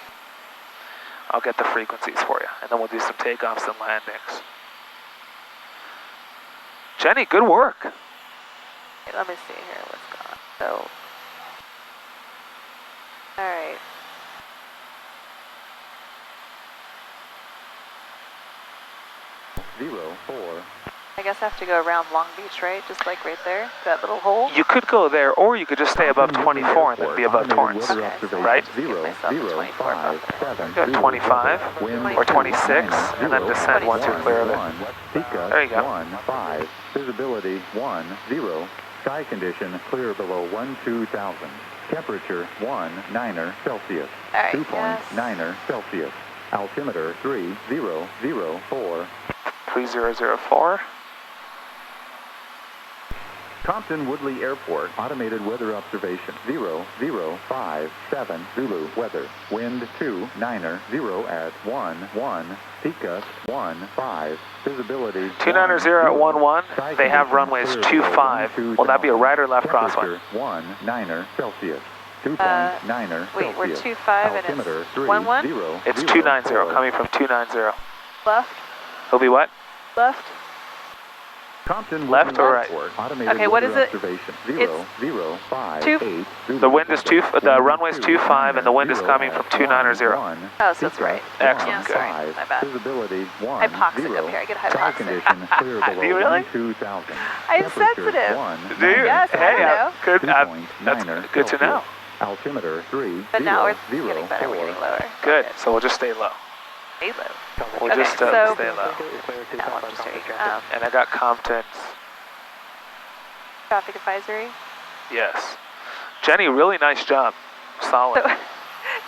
I'll get the frequencies for you, and then we'll do some takeoffs and landings. Jenny, good work. Okay, let me see here what's going on. So, all right. Zero, 4. I guess I have to go around Long Beach, right? Just like right there, that little hole. You could go there, or you could just stay above 24 and then be above Torrance, Okay, so right? Give myself a 24 buffer. Go 25 or 26, and then descend once you're clear of it. There you go. 5. Visibility 10. Sky condition clear below 12,000. Temperature 19 Celsius. All right, 2.9 Celsius. Altimeter 3004. 3004. Compton Woodley Airport, automated weather observation 0057 Zulu weather. Wind 290 at 11. Peak gust 15. Visibility 290 at 11. They have runways 25. Will that be a right or left crosswind? 19 Celsius. 2.9 Celsius. Wait, we're 25 and Altimeter it's 11? It's 290, coming from 290. Left? It'll be what? Left? Compton Left or right? Okay, what is it? It's 005. The wind is the runway's 25 and the wind is coming from 290. Oh, so it's right. Excellent. Yeah, Good. sorry, my bad. Visibility 10. Hypoxic up here. I get hypoxic. Condition clear below Do you really? 2,000. I'm sensitive. Do you? Yes, I Hey, know. good. That's good to know. Altimeter 3. But now we're getting better. We're getting lower. Good. So we'll just stay low. Stay low. We'll Okay, just so- stay low. Now I'm just straight. And I got Compton's. Traffic advisory. Yes. Jenny, really nice job. Solid.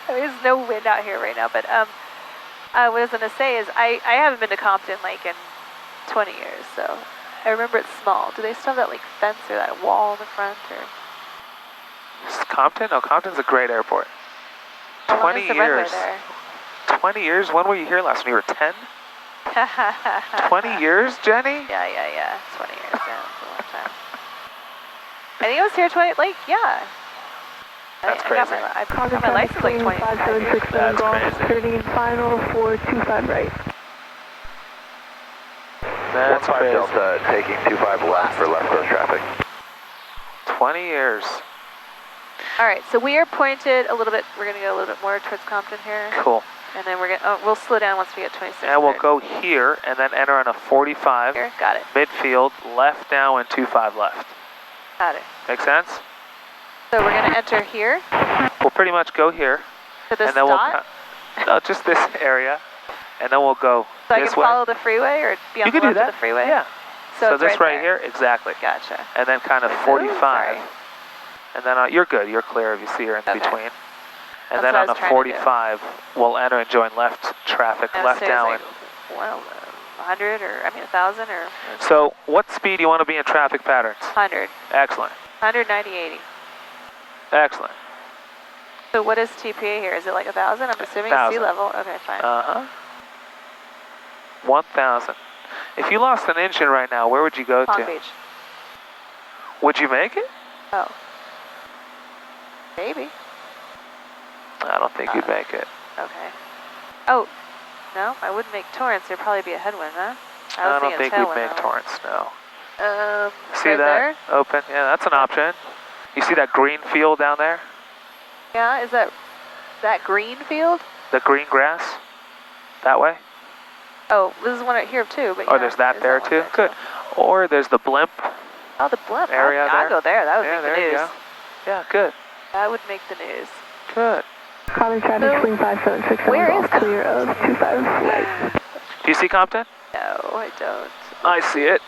So, there's no wind out here right now, but what I was going to say is I haven't been to Compton like in 20 years, so I remember it's small. Do they still have that like fence or that wall in the front? Or Compton? No, Compton's a great airport. how long 20 is the runway years. there? 20 years? When were you here last? When you were 10? 20 years, Jenny? Yeah. 20 years, yeah, that's a long time. I think I was here 20, like, yeah. That's I got crazy. I got my license like 25 years. That's crazy. 13 final 425 right. That's 15 crazy. Delta, taking 25 left for left coast traffic. 20 years. All right, so we are pointed a little bit, we're going to go a little bit more towards Compton here. Cool. And then we'll slow down once we get 26. And we'll go here and then enter on a 45. Here, got it. Midfield, left now and 25 left. Got it. Make sense? So we're going to enter here We'll pretty much go here. to this and then dot. no, just this area. And then we'll go So I this can way. follow the freeway or be on You the can do left that. of the freeway? Yeah. So it's this right there. here, exactly. Gotcha. And then kind of Ooh, 45. sorry. And then you're good. You're clear if you see her in Okay. between. And That's then what I on was the trying to do. 45, we'll enter and join left traffic, Yeah, left so it's down. like, well, 100 or, 1,000 or So what speed do you want to be in traffic patterns? 100. Excellent. 100, 90, 80. Excellent. So what is TPA here? Is it like 1,000? I'm assuming 1,000. sea level. Okay, fine. 1,000. If you lost an engine right now, where would you go Long to? Beach. Would you make it? Oh. Maybe. I don't think you'd make it. Okay. Oh, no, I wouldn't make Torrance. There'd probably be a headwind, huh? I don't think we'd tailwind, make though. Torrance, no. See right that? there? Open? Yeah, that's an option. You see that green field down there? Yeah, is that green field? The green grass? That way? Oh, this is one right here too. But Oh, yeah, there's that there one too? Good. Or there's the blimp. Oh, the blimp. Area I'll there? go there. That would Yeah, make the there you news. go. Yeah, good. That would make the news. Good. Common traffic between 576 Where is clear of 25 right. Do you see Compton? No, I don't. I see it.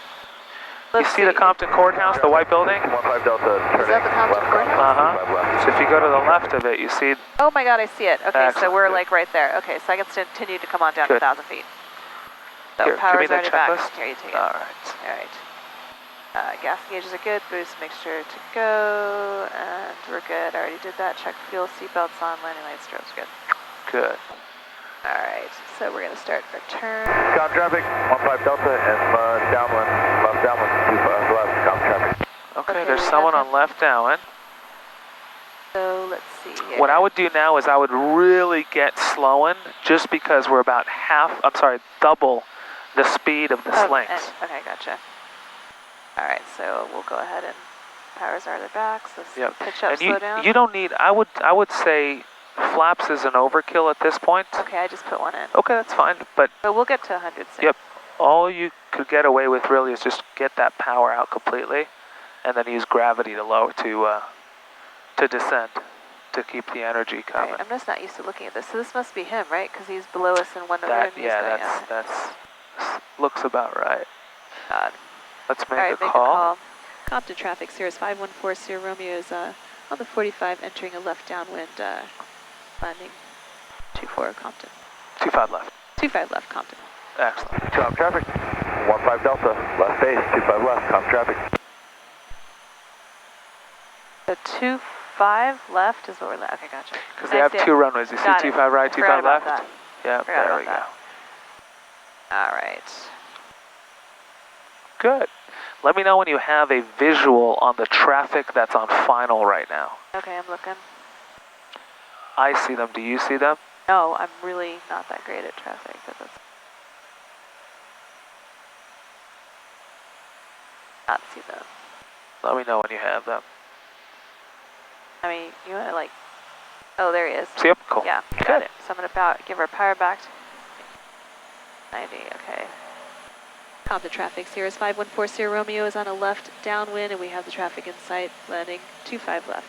Let's you see the Compton Courthouse, the white building? 15 Delta, Is that the Compton Courthouse? Uh-huh. So if you go to the left of it, you see... Oh my God, I see it. Okay, Excellent. so we're like right there. Okay, so I can continue to come on down to Good. 1,000 feet. So Here, give me power's that already back. checklist. Here, you take it. All right. All right. Gas gauges are good. Boost mixture to go. And we're good. I already did that. Check fuel, seatbelts on, landing lights, strobes good. Good. All right, so we're going to start our turn. Com traffic, 15 Delta, and downwind, left downwind, 25 left, com traffic. Okay. Okay, there's we someone have on left downwind. So let's see here. What I would do now is I would really get slowing just because we're about double the speed of the slings. Okay, gotcha. All right, so we'll go ahead and powers are the backs. Let's pitch up, and slow down. You don't need, I would say flaps is an overkill at this point. Okay, I just put one in. Okay, that's fine, but we'll get to 100 soon. Yep. All you could get away with really is just get that power out completely and then use gravity to descend, to keep the energy coming. Right, I'm just not used to looking at this. So this must be him, right? Because he's below us in one of them. Yeah, that's looks about right. God. Let's make a call. call. Compton traffic, Cirrus 5140 Sierra Romeo is on the 45 entering a left downwind landing 24 Compton. 25 left. 25 left, Compton. Excellent. Com traffic, 15 Delta, left base, 25 left, com traffic. So 25 left is what we're okay, gotcha. Because they have two runways. You see 25 right, 25 left? That. Yeah, there we go. All right. Good. Let me know when you have a visual on the traffic that's on final right now. Okay, I'm looking. I see them. Do you see them? No, I'm really not that great at traffic. But that's not see them. Let me know when you have them. I mean, you want to oh, there he is. See him? Cool. Yeah, got it. So I'm going to give her power back to 90, okay. Compton traffic, Cirrus 5140 Sierra Romeo is on a left downwind, and we have the traffic in sight, landing 25 left.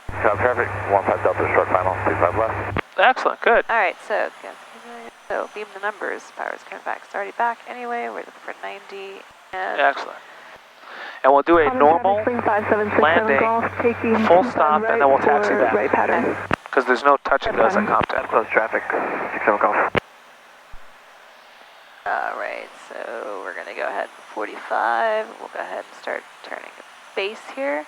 Com traffic, 15 Delta, short final, 25 left. Excellent, good. All right, so beam the numbers. Power's coming back. It's already back anyway. We're looking for 90. And excellent. And we'll do a normal landing, full stop, and then we'll taxi back. Because there's no touch and goes at Compton. Close traffic, 67 Golf. All right, so we're going to go ahead 45. We'll go ahead and start turning base here.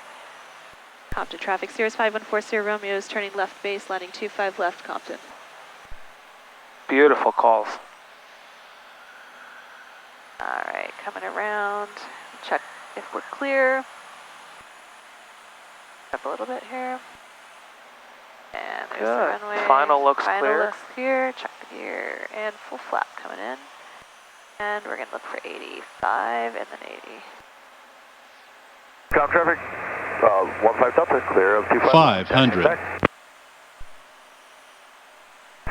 Compton traffic, Cirrus 5140 Sierra Romeo is turning left base, landing 25 left, Compton. Beautiful calls. All right, coming around. Check if we're clear. Up a little bit here. And there's the runway. Final looks clear. Final looks clear. Check the gear and full flap coming in. And we're going to look for 85 and then 80. Com traffic, 15 Delta, clear of 25. 500.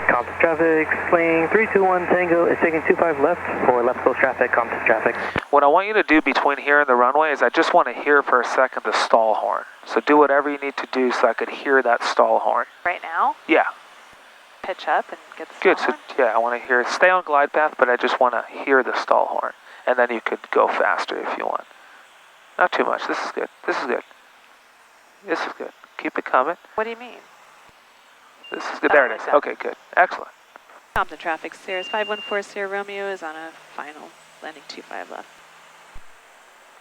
Compton traffic, swing 321 Tango is taking 25 left for left close traffic, Compton traffic. What I want you to do between here and the runway is I just want to hear for a second the stall horn. So do whatever you need to do so I could hear that stall horn. Right now? Yeah. Pitch up and get the stall Good, horn? so yeah, I want to hear it. Stay on glide path, but I just want to hear the stall horn. And then you could go faster if you want. Not too much. This is good. This is good. This is good. Keep it coming. What do you mean? This is good. There it is. Okay, good. Excellent. Compton traffic, Cirrus 514 Sierra Romeo is on a final, landing 25 left.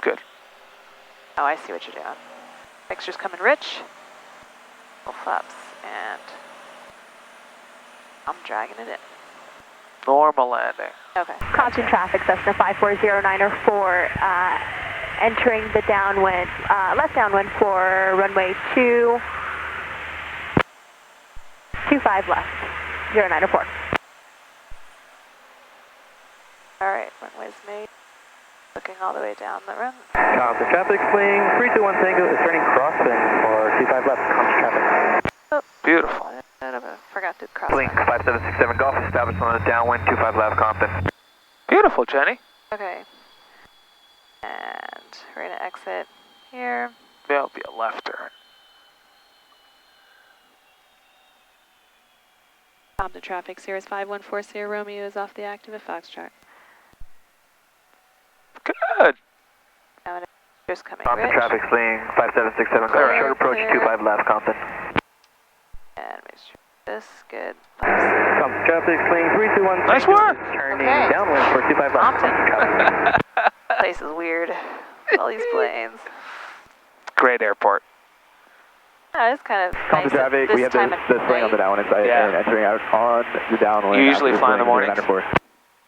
Good. Oh, I see what you're doing. Mixture's coming rich. Full flaps, and I'm dragging it in. Normal landing. Okay. Compton traffic, Cessna 540904, entering the downwind, left downwind for runway 25 left, 0904. All right, runway's made. Looking all the way down the run. Compton traffic, swing 321 Tango is turning crosswind for 25 left, Compton traffic. Oh, beautiful. Forgot to cross. Blink 5767 Golf, establish on the downwind, 25 left, Compton. Beautiful, Jenny. Okay. And we're going to exit here. There'll be a left turn. Compton traffic, Cirrus 514 Sierra Romeo is off the active at Foxtrot. Good. Now just coming Compton rich. traffic, fleeing 5767 Golf, short approach, 25 left, Compton. And make sure this good. Compton traffic, swing 321 Nice work. Turning downwind for 25 left. Compton. Place is weird. All these planes. Great airport. Oh, it's kind of Compton nice traffic, we have the swing on the downwind side and entering out on the downwind. You usually fly in the morning?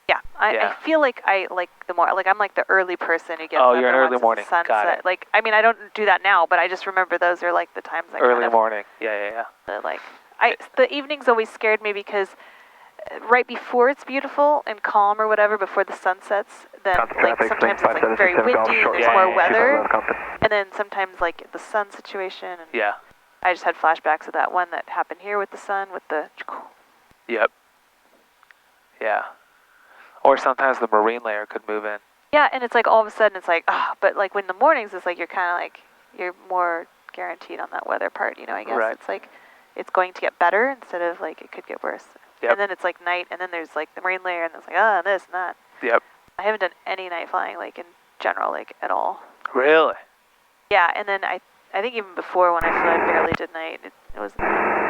Yeah, I feel like I like the more, like I'm like the early person who gets Oh, up you're an and early watches morning. the sunset. Got it. Like, I mean, I don't do that now, but I just remember those are like the times I Early kind of, morning. Yeah. like, the evenings always scared me because right before it's beautiful and calm or whatever, before the sun sets, then like sometimes it's like very windy and there's more weather, and then sometimes like the sun situation. And Yeah. I just had flashbacks of that one that happened here with the sun, with the. Yep. Yeah. Or sometimes the marine layer could move in. Yeah, and it's like all of a sudden it's like, but like when the mornings it's like you're kind of like, you're more guaranteed on that weather part, you know, I guess. Right. It's like, it's going to get better instead of like it could get worse. Yep. And then it's like night, and then there's like the marine layer, and it's like, this and that. Yep. I haven't done any night flying, like in general, like at all. Really? Yeah, and then I think even before when I flew, I barely did night. It was.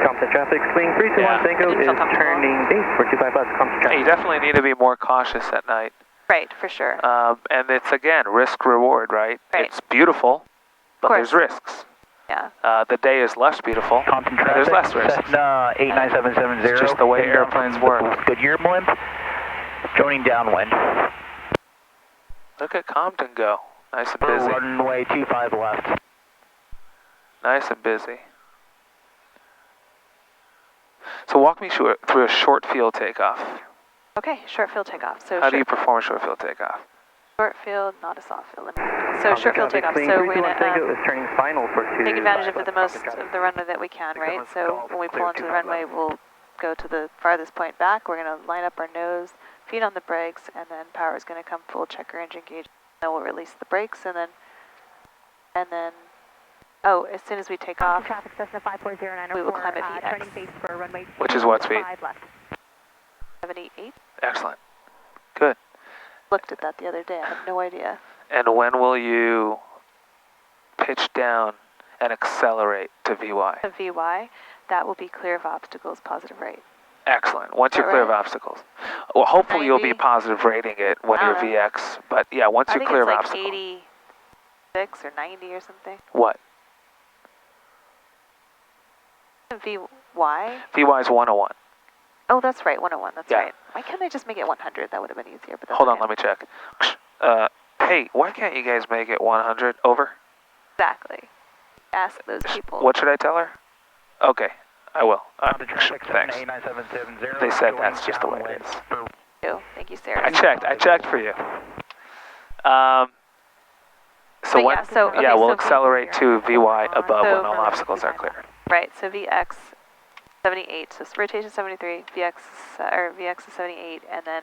Compton traffic, swing 321 Tango is turning base for 25 left, Compton traffic. You definitely need to be more cautious at night. Right, for sure. And it's, again, risk-reward, right? Right. It's beautiful, but there's risks. Yeah. The day is less beautiful, Compton and there's less risk. Cessna 89770. It's just the way airplanes work. Goodyear blimp, joining downwind. Look at Compton go. Nice and busy. Runway 25 left. Nice and busy. So walk me through a short field takeoff. Okay, short field takeoff. So How do you perform a short field takeoff? short field, not a soft field. So short field takeoff. So we're going to turning final for take advantage of the most of the runway that we can, right? So when we pull onto the runway, we'll go to the farthest point back. We're going to line up our nose, feet on the brakes, and then power is going to come full checker engine gauge. Then we'll release the brakes, and then as soon as we take off, Traffic Cessna 54094, we will climb at VX. turning base for runway. Which is what speed? 5 left. 78. Excellent. Good. Looked at that the other day. I have no idea. And when will you pitch down and accelerate to VY? The VY, that will be clear of obstacles, positive rate. Excellent. Once you're clear of obstacles. Well, hopefully you'll be 90. positive rating it when you're VX. But yeah, once you're clear of I obstacles. think it's like 86 or 90 or something. What? VY? VY is 101. Oh, that's right, 101, that's Yeah. right. Why can't I just make it 100? That would have been easier, but that's Hold on, okay. let me check. Hey, why can't you guys make it 100? Over? Exactly. Ask those people. What should I tell her? Okay, I will. Thanks. They said that's just the way it is. Thank you, Sarah. I checked for you. So But when, yeah, so, okay, we'll so accelerate to VY above So when all from- obstacles are clear. Right, so VX 78, so rotation 73, VX is 78, and then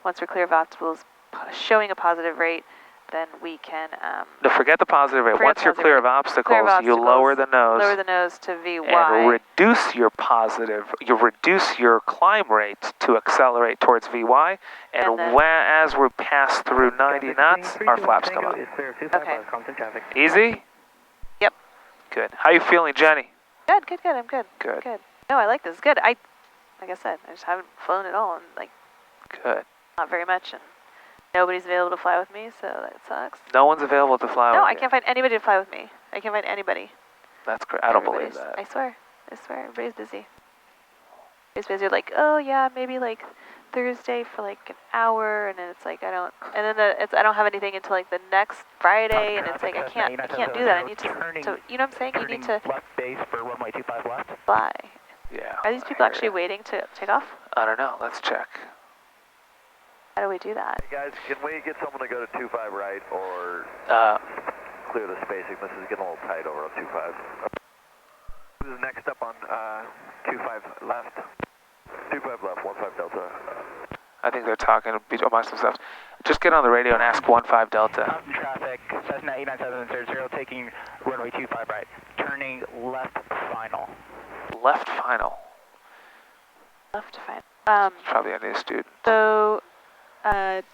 once we're clear of obstacles, showing a positive rate, then we can No, forget the positive rate. Once you're clear of obstacles, you lower the nose to VY. and reduce your climb rate to accelerate towards VY. And as we pass through 90 knots, our flaps come up. Okay. Easy? Yep. Good. How you feeling, Jenny? Good, I'm good. Good. No, I like this. Good. Like I said, I just haven't flown at all, and like Good. not very much, and nobody's available to fly with me, so that sucks. No one's available to fly with No, you. I can't find anybody to fly with me. I can't find anybody. That's great. I don't believe that. I swear, everybody's busy. Everybody's busy. Like, oh yeah, maybe like Thursday for like an hour, and then it's like I don't have anything until like the next Friday, and it's like I can't do that. I need to you know what I'm saying? You need to left base for runway 25 left. fly. Yeah. Are these people actually waiting to take off? I don't know. Let's check. How do we do that? Hey guys, can we get someone to go to 25 right or clear the spacing? This is getting a little tight over on 25. This is next up on 25 left. 25 left, 15 Delta. I think they're talking amongst themselves. Just get on the radio and ask 15 Delta. Compton traffic, Cessna 89700, taking runway 25 right, turning left final. Left final. Left to find. Probably a new student. So,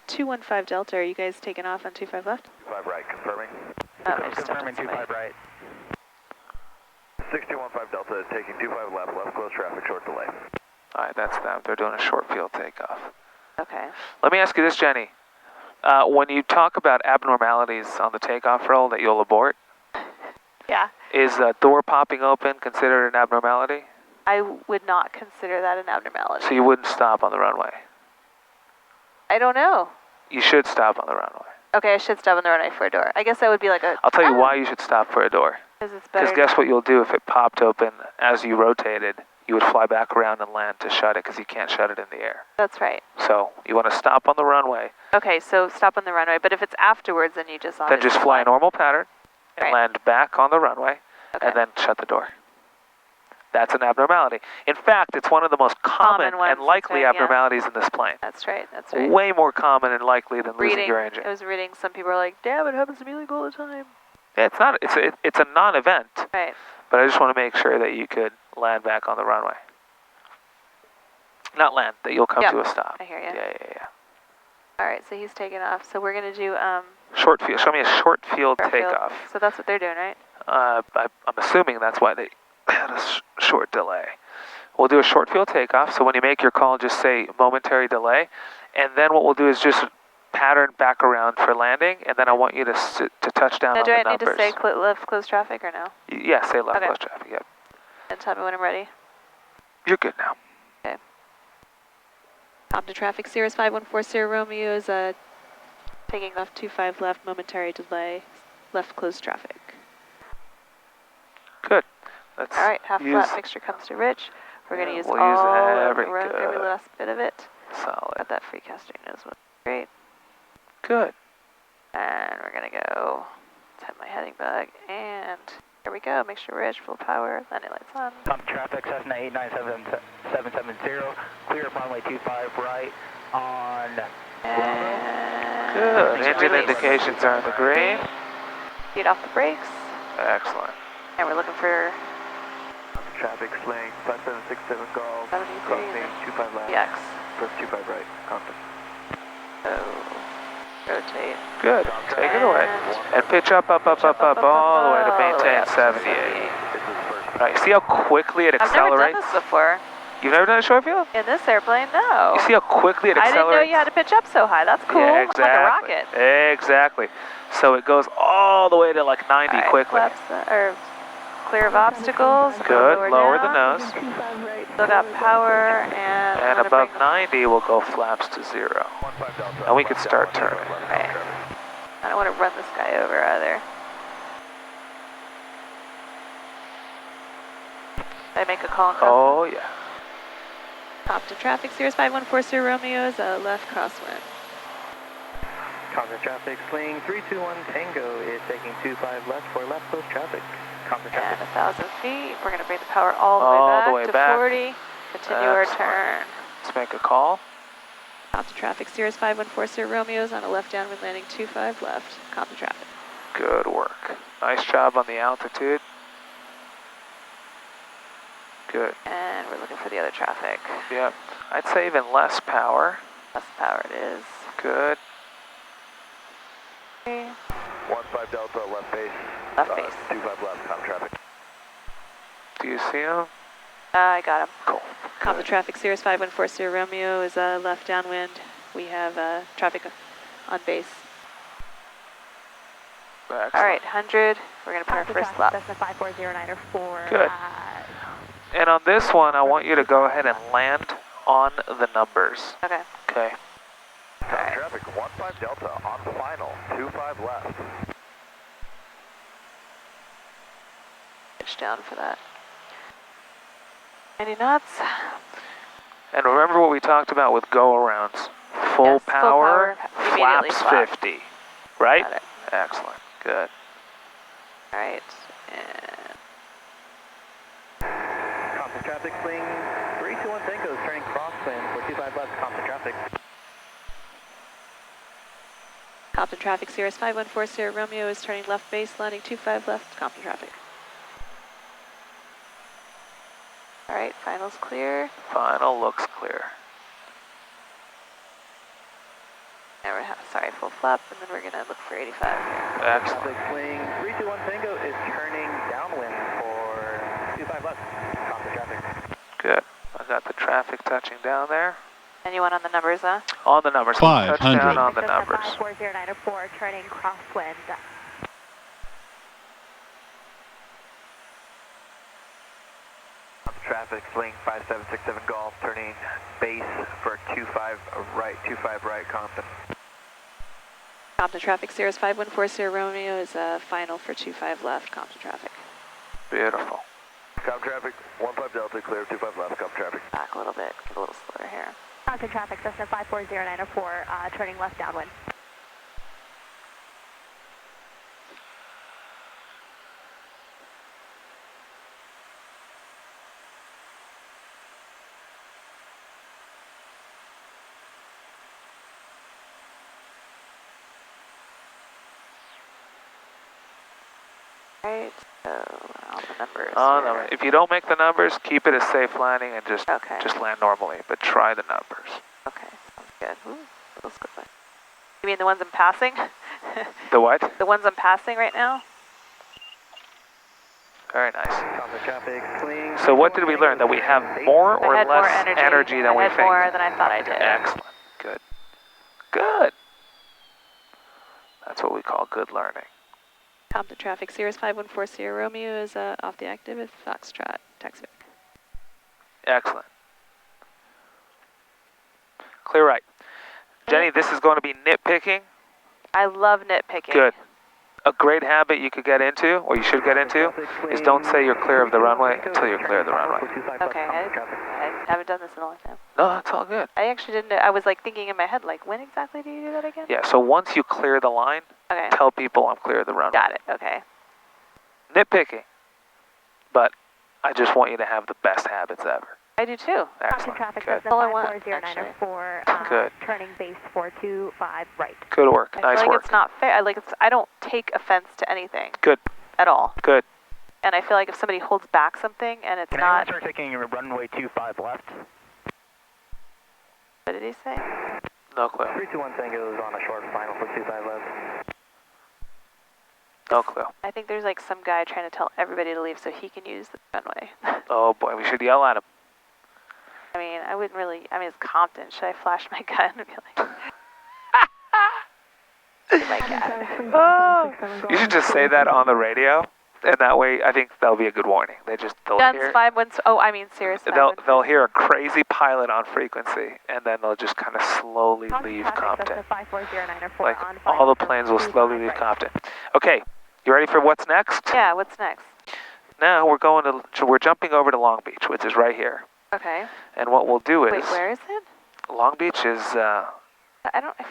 215 Delta, are you guys taking off on 25 left? 25 right, confirming. Confirming 25 right. 6215 Delta, taking 25 left, left close traffic, short delay. Alright, that's them. They're doing a short field takeoff. Okay. Let me ask you this, Jenny. When you talk about abnormalities on the takeoff roll that you'll abort, Yeah. is a door popping open considered an abnormality? I would not consider that an abnormality. So you wouldn't stop on the runway? I don't know. You should stop on the runway. Okay, I should stop on the runway for a door. I guess that would be like a... I'll tell you why you should stop for a door. Because it's better. Because guess what you'll do if it popped open as you rotated? You would fly back around and land to shut it because you can't shut it in the air. That's right. So you want to stop on the runway. Okay, so stop on the runway. But if it's afterwards, then you just Then just fly a normal pattern and land back on the runway and then shut the door. That's an abnormality. In fact, it's one of the most common and likely abnormalities in this plane. That's right, that's right. Way more common and likely than losing your engine. I was reading, some people are like, damn, it happens to me like all the time. Yeah, it's not. It's a non-event. Right. But I just want to make sure that you could land back on the runway. Not land, that you'll come to a stop. I hear you. Yeah. All right, so he's taking off. So we're going to do... short field. Show me a short field takeoff. So that's what they're doing, right? I'm assuming that's why they had a short delay. We'll do a short field takeoff. So when you make your call, just say momentary delay. And then what we'll do is just pattern back around for landing. And then I want you to touch down on the numbers. Do I need to say left close traffic or no? Yeah, say left close traffic, yep. And tell me when I'm ready. You're good now. Okay. Compton traffic, Cirrus 5140 Romeo is taking off 25 left, momentary delay, left close traffic. Good. All right, half flat mixture comes to Rich. We're going to use every last bit of it. Solid. Got that free casting nose one. Great. Good. And we're going to go set my heading bug, and here we go. Mixture Rich, full power, landing lights on. Compton traffic, Cessna 897770, clear runway 25 right on. And good. Engine indications are in the green. Feet off the brakes. Excellent. And we're looking for traffic slang 5767 golf. 73. Crossing 25 left. X. Press 25 right. Compton. So rotate. Good. Take it away. And pitch up, all the way to maintain 78. Right. See how quickly it accelerates? I've never done this before. You've never done a short field? In this airplane, no. You see how quickly it accelerates? I didn't know you had to pitch up so high. That's cool. Yeah, exactly. Like a rocket. Exactly. So it goes all the way to like 90 quickly. Clear of obstacles. Good. Lower the nose. Still got power and above 90 we'll go flaps to 0. And we can start turning. Right. I don't want to run this guy over either. Did I make a call? Oh yeah. Compton traffic, Cirrus 5140 Romeo is a left crosswind. Compton traffic, sling 321 Tango is taking 25 left for left close traffic. Compton traffic. And 1,000 feet. We're going to bring the power all the way back to 40. Continue our turn. Let's make a call. Compton traffic, Cirrus 5140 Romeo is on a left downwind landing 25 left. Compton traffic. Good work. Nice job on the altitude. Good. And we're looking for the other traffic. Yep. I'd say even less power. Less power it is. Good. 15 Delta, left face. Left face. 25 left, Compton traffic. Do you see him? I got him. Cool. Compton traffic, Cirrus 5140 Romeo is left downwind. We have traffic on base. Excellent. All right, 100. We're going to put our first lap. That's a 54094. Good. And on this one, I want you to go ahead and land on the numbers. Okay. Okay. Compton traffic, 15 Delta on final, 25 left. Pitch down for that. 90 knots. And remember what we talked about with go-arounds. Full power, flaps 50. Right? Got it. Excellent. Good. All right. And Compton traffic, sling 321 Tango is turning crosswind for 25 left. Compton traffic. Compton traffic, Cirrus 5140 Romeo is turning left base, landing 25 left. Compton traffic. All right, final's clear. Final looks clear. And we're full flap, and then we're going to look for 85 here. Excellent. Sling 321 Tango is turning downwind for 25 left. Compton traffic. Good. I got the traffic touching down there. And you want on the numbers, huh? On the numbers. 500. Touchdown on the numbers. 54094, turning crosswind. traffic, fleeing 5767 Golf, turning base for 25 right, Compton. Compton traffic, Sierra 5140 Romeo is final for 25 left, Compton traffic. Beautiful. Compton traffic, 15 Delta, clear, 25 left, Compton traffic. Back a little bit, get a little slower here. Compton traffic, Cessna 540904, turning left downwind. Right, so on the numbers. No, if you don't make the numbers, keep it a safe landing and just land normally, but try the numbers. Okay, sounds good. Ooh, feels good. You mean the ones I'm passing? The what? The ones I'm passing right now? Very nice. Compton traffic, fleeing. So what did we learn? That we have more or less more energy than we think? I had more than I thought I did. Excellent. Good. Good. That's what we call good learning. Compton traffic, Sirius 5140 Romeo is off the active at Foxtrot, taxi back. Excellent. Clear right. Jenny, this is going to be nitpicking. I love nitpicking. Good. A great habit you could get into, or you should get into, is don't say you're clear of the runway until you're clear of the runway. Okay, I haven't done this in a long time. No, that's all good. I actually didn't, I was like thinking in my head, like, when exactly do you do that again? Yeah, so once you clear the line, tell people I'm clear of the runway. Got it, okay. Nitpicking, but I just want you to have the best habits ever. I do too. Excellent. Traffic, Good. Cessna 540904, Good. turning base 425 right. Good work. I Nice feel like work. it's not fair. I don't take offense to anything. Good. At all. Good. And I feel like if somebody holds back something and it's Can not... Can start taking runway 25 left? What did he say? No clue. 321 Tango is on a short final for 25 left. No clue. I think there's like some guy trying to tell everybody to leave so he can use the runway. Oh boy, we should yell at him. I mean, I wouldn't really... I mean, it's Compton. Should I flash my gun and be like... like that? You should just say that on the radio, and that way I think that'll be a good warning. They'll Guns hear... 512... Oh, I mean, Sirius 512. They'll hear a crazy pilot on frequency, and then they'll just kind of slowly leave Compton. Like, all the planes will slowly leave Compton. Okay, you ready for what's next? Yeah, what's next? Now we're jumping over to Long Beach, which is right here. Okay. And what we'll do is... Wait, where is it? Long Beach is I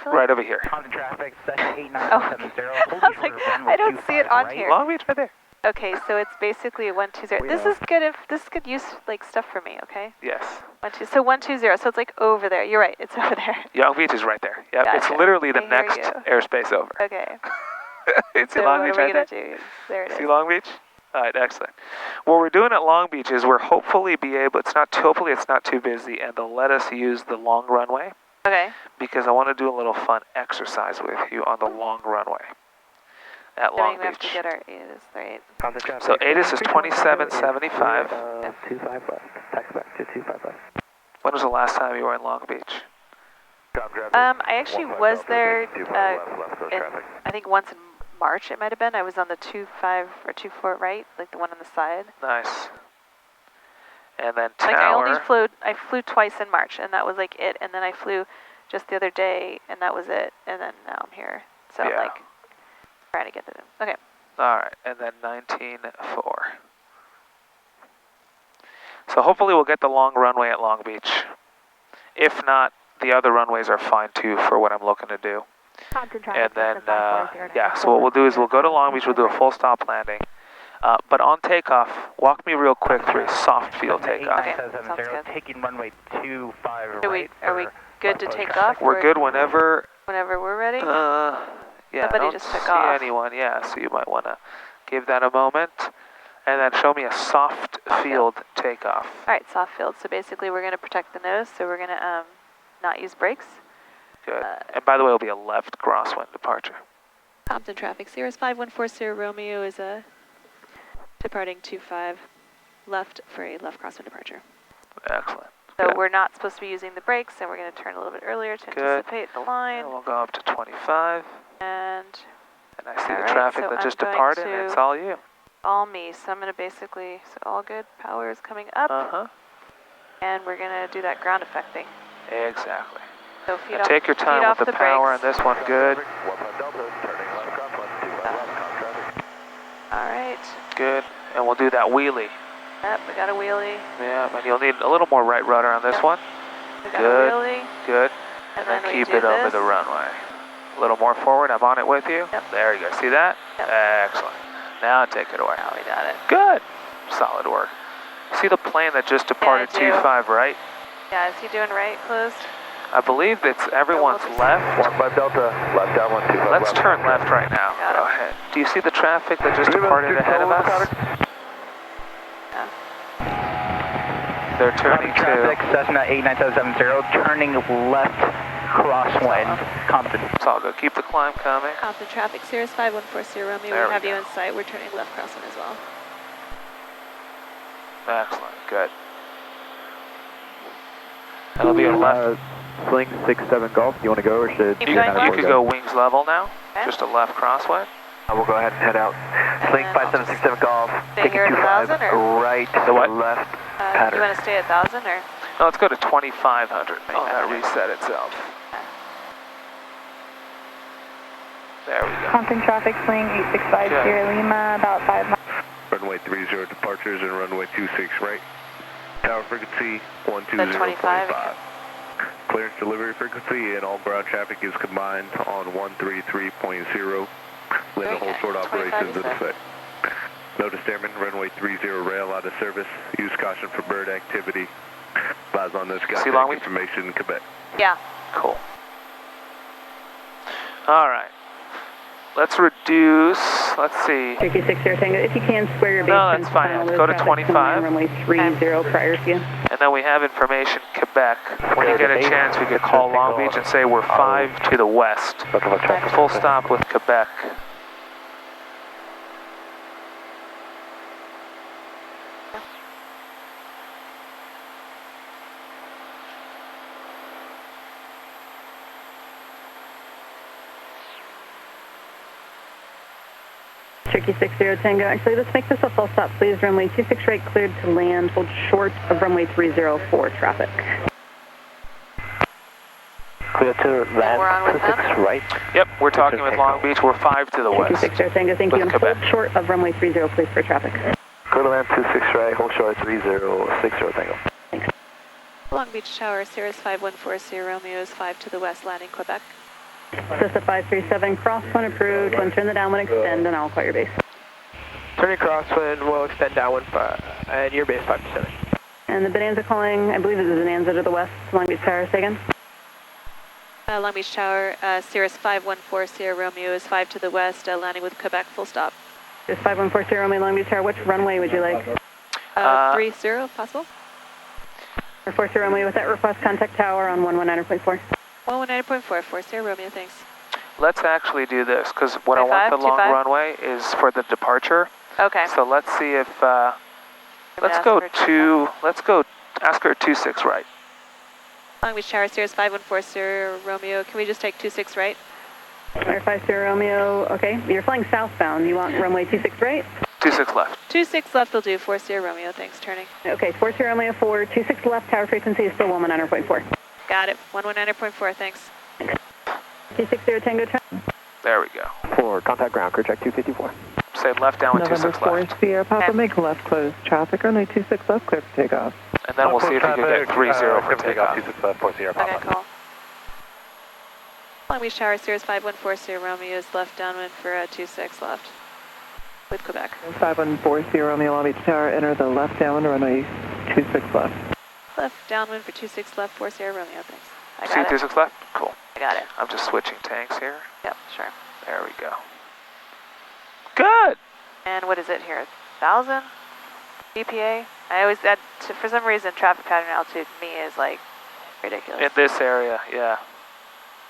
feel right like... over here. Compton traffic, Cessna 8970. I was like, I don't see it on here. Long Beach right there. Okay, so it's basically 120. This is good this is good use like stuff for me, okay? Yes. 120. So 120. So it's like over there. You're right. It's over there. Long Beach is right there. Yep. Gotcha. It's literally the I hear next you. airspace over. Okay. It's So Long what Beach are we right gonna there. do? There it is. See Long Beach? All right, excellent. What we're doing at Long Beach is we're hopefully hopefully it's not too busy, and they'll let us use the long runway. Okay. Because I want to do a little fun exercise with you on the long runway at Long We have Beach. to get our ATIS, right? So ATIS is 2775. 25 left. Taxi back to 25 left. When was the last time you were in Long Beach? I actually was there, I think once in March it might have been. I was on the 25 or 24 right, like the one on the side. Nice. And then tower. Like I flew twice in March, and that was like it. And then I flew just the other day, and that was it. And then now I'm here. So Yeah. like trying to get it in. Okay. All right, and then 19.4. So hopefully we'll get the long runway at Long Beach. If not, the other runways are fine too for what I'm looking to do. And then, yeah, so what we'll do is we'll go to Long Beach, we'll do a full stop landing. But on takeoff, walk me real quick through a soft field takeoff. Okay, sounds good. Taking runway 25 Are right. we good to take off? We're good whenever... Whenever we're ready? Yeah, Somebody I don't just took see off. anyone, yeah, so you might want to give that a moment. And then show me a soft field takeoff. All right, soft field. So basically we're going to protect the nose, so we're going to not use brakes. Good. And by the way, it'll be a left crosswind departure. Compton traffic, Sirius 5140 Romeo is departing 25 left for a left crosswind departure. Excellent. So Good. we're not supposed to be using the brakes, and we're going to turn a little bit earlier to anticipate the line. And we'll go up to 25. And I see all the right, traffic so that I'm just going departed, to- and it's all you. all me. So I'm going to basically, so all good, power is coming up. Uh-huh. And we're gonna do that ground effect thing. Exactly. So Now take your time with the power on this one. Good. 15 Delta, turning left crosswind, 25 left, calm traffic. All right. Good. And we'll do that wheelie. Yep, we got a wheelie. Yeah, and you'll need a little more right rudder on this one. We got Good. a wheelie. Good. And then we keep do it over this. the runway. A little more forward. I'm on it with you. Yep. There you go. See that? Yep. Excellent. Now take it away. Now we got it. Good. Solid work. See the plane that just departed I do. 25 right? Yeah, is he doing right closed? I believe it's everyone's left. 15 Delta, left down 125 Let's left. turn left right now. Got Go it. ahead. Do you see the traffic that just departed ahead of us? Yeah. They're turning traffic, to... Cessna 89770, turning left crosswind, Compton. It's all good. Keep the climb coming. Compton traffic, Cirrus 5140 Romeo, There we we have go. you in sight. We're turning left crosswind as well. Excellent. Good. That'll be a left. Sling 6-7 Golf, you want to go or should Keep You going left. could go wings level now. Okay. Just a left crosswind. We'll go ahead and head out. Sling And 5767 Golf, stay here at 1,000 or? right, The what? left, You pattern. want to stay at 1,000 or? No, let's go to 2,500. Oh, that reset itself. There we go. Compton traffic, swing 865 Good. Sierra Lima, about 5 miles. Runway 30 departures and runway 26 right. Tower frequency 120.5. 25. Clearance delivery frequency and all ground traffic is combined on 133.0. Land and hold short operations in effect. Notice airman, runway 30 rail out of service. Use caution for bird activity. Lies on this See Long guy Beach? information in Quebec. Yeah. Cool. All right. Let's reduce, let's see. Turkey 60 Tango, if you can, square your base. No, that's fine. Go to 25. Runway 30 prior to you. And then we have information Quebec. When you get a chance, we could call Long Beach and say we're 5 to the west. Full stop with Quebec. Turkey 60 Tango, actually let's make this a full stop, please. Runway 26 right, cleared to land. Hold short of runway 304 traffic. Clear to land, we're on with 26 them? right. Yep, we're talking with Long Beach. We're 5 to the Turkey west. 60 Tango, thank you. With And Quebec. hold short of runway 30, please, for traffic. Clear to land 26 right, hold short 3060 Tango. Long Beach Tower, Cirrus 5140 Romeo is 5 to the west, landing Quebec. Cessna 537, cross when approved. When turn the downwind, extend, and I'll call your base. Turning crosswind, we'll extend downwind and your base 527. And the Bonanza calling, I believe it's the Bonanza to the west, Long Beach Tower, say again. Long Beach Tower, Cirrus 5140 Romeo is 5 to the west, landing with Quebec, full stop. Just 5140 Romeo, Long Beach Tower, which runway would you like? 30, if possible. Or 40 Romeo, with that request, contact tower on 119.4. 119.4, 40 Romeo, thanks. Let's actually do this, because what I 25, want the long 25? runway is for the departure. Okay. So let's see if, let's ask go her ask her 26 right. Long Beach Tower, Cirrus 5140 Romeo, can we just take 26 right? Or 50 Romeo, okay. You're flying southbound. You want runway 26 right? 26 left. 26 left will do, 40 Romeo, thanks, turning. Okay, 40 Romeo 4, 26 left, tower frequency is still 119.4. Got it, 119.4, thanks. 260 Tango, There we go. For contact ground, crew check 254. Say left down with 26 left. Sierra Papa, make left close traffic, runway 26 left, clear for takeoff. And then we'll see if we can get 30 for takeoff. 26 left, 40 Okay, cool. Long Beach Tower, Cirrus 5140 Romeo is left downwind for 26 left with Quebec. 5140 Romeo, Long Beach Tower, enter the left downwind, runway 26 left. Left downwind for 26 left, 40 Romeo, thanks. I See got it. 26 left? Cool. I got it. I'm just switching tanks here. Yep, sure. There we go. Good. And what is it here? 1,000 BPA? I always, for some reason, traffic pattern altitude to me is like ridiculous. In this area, yeah.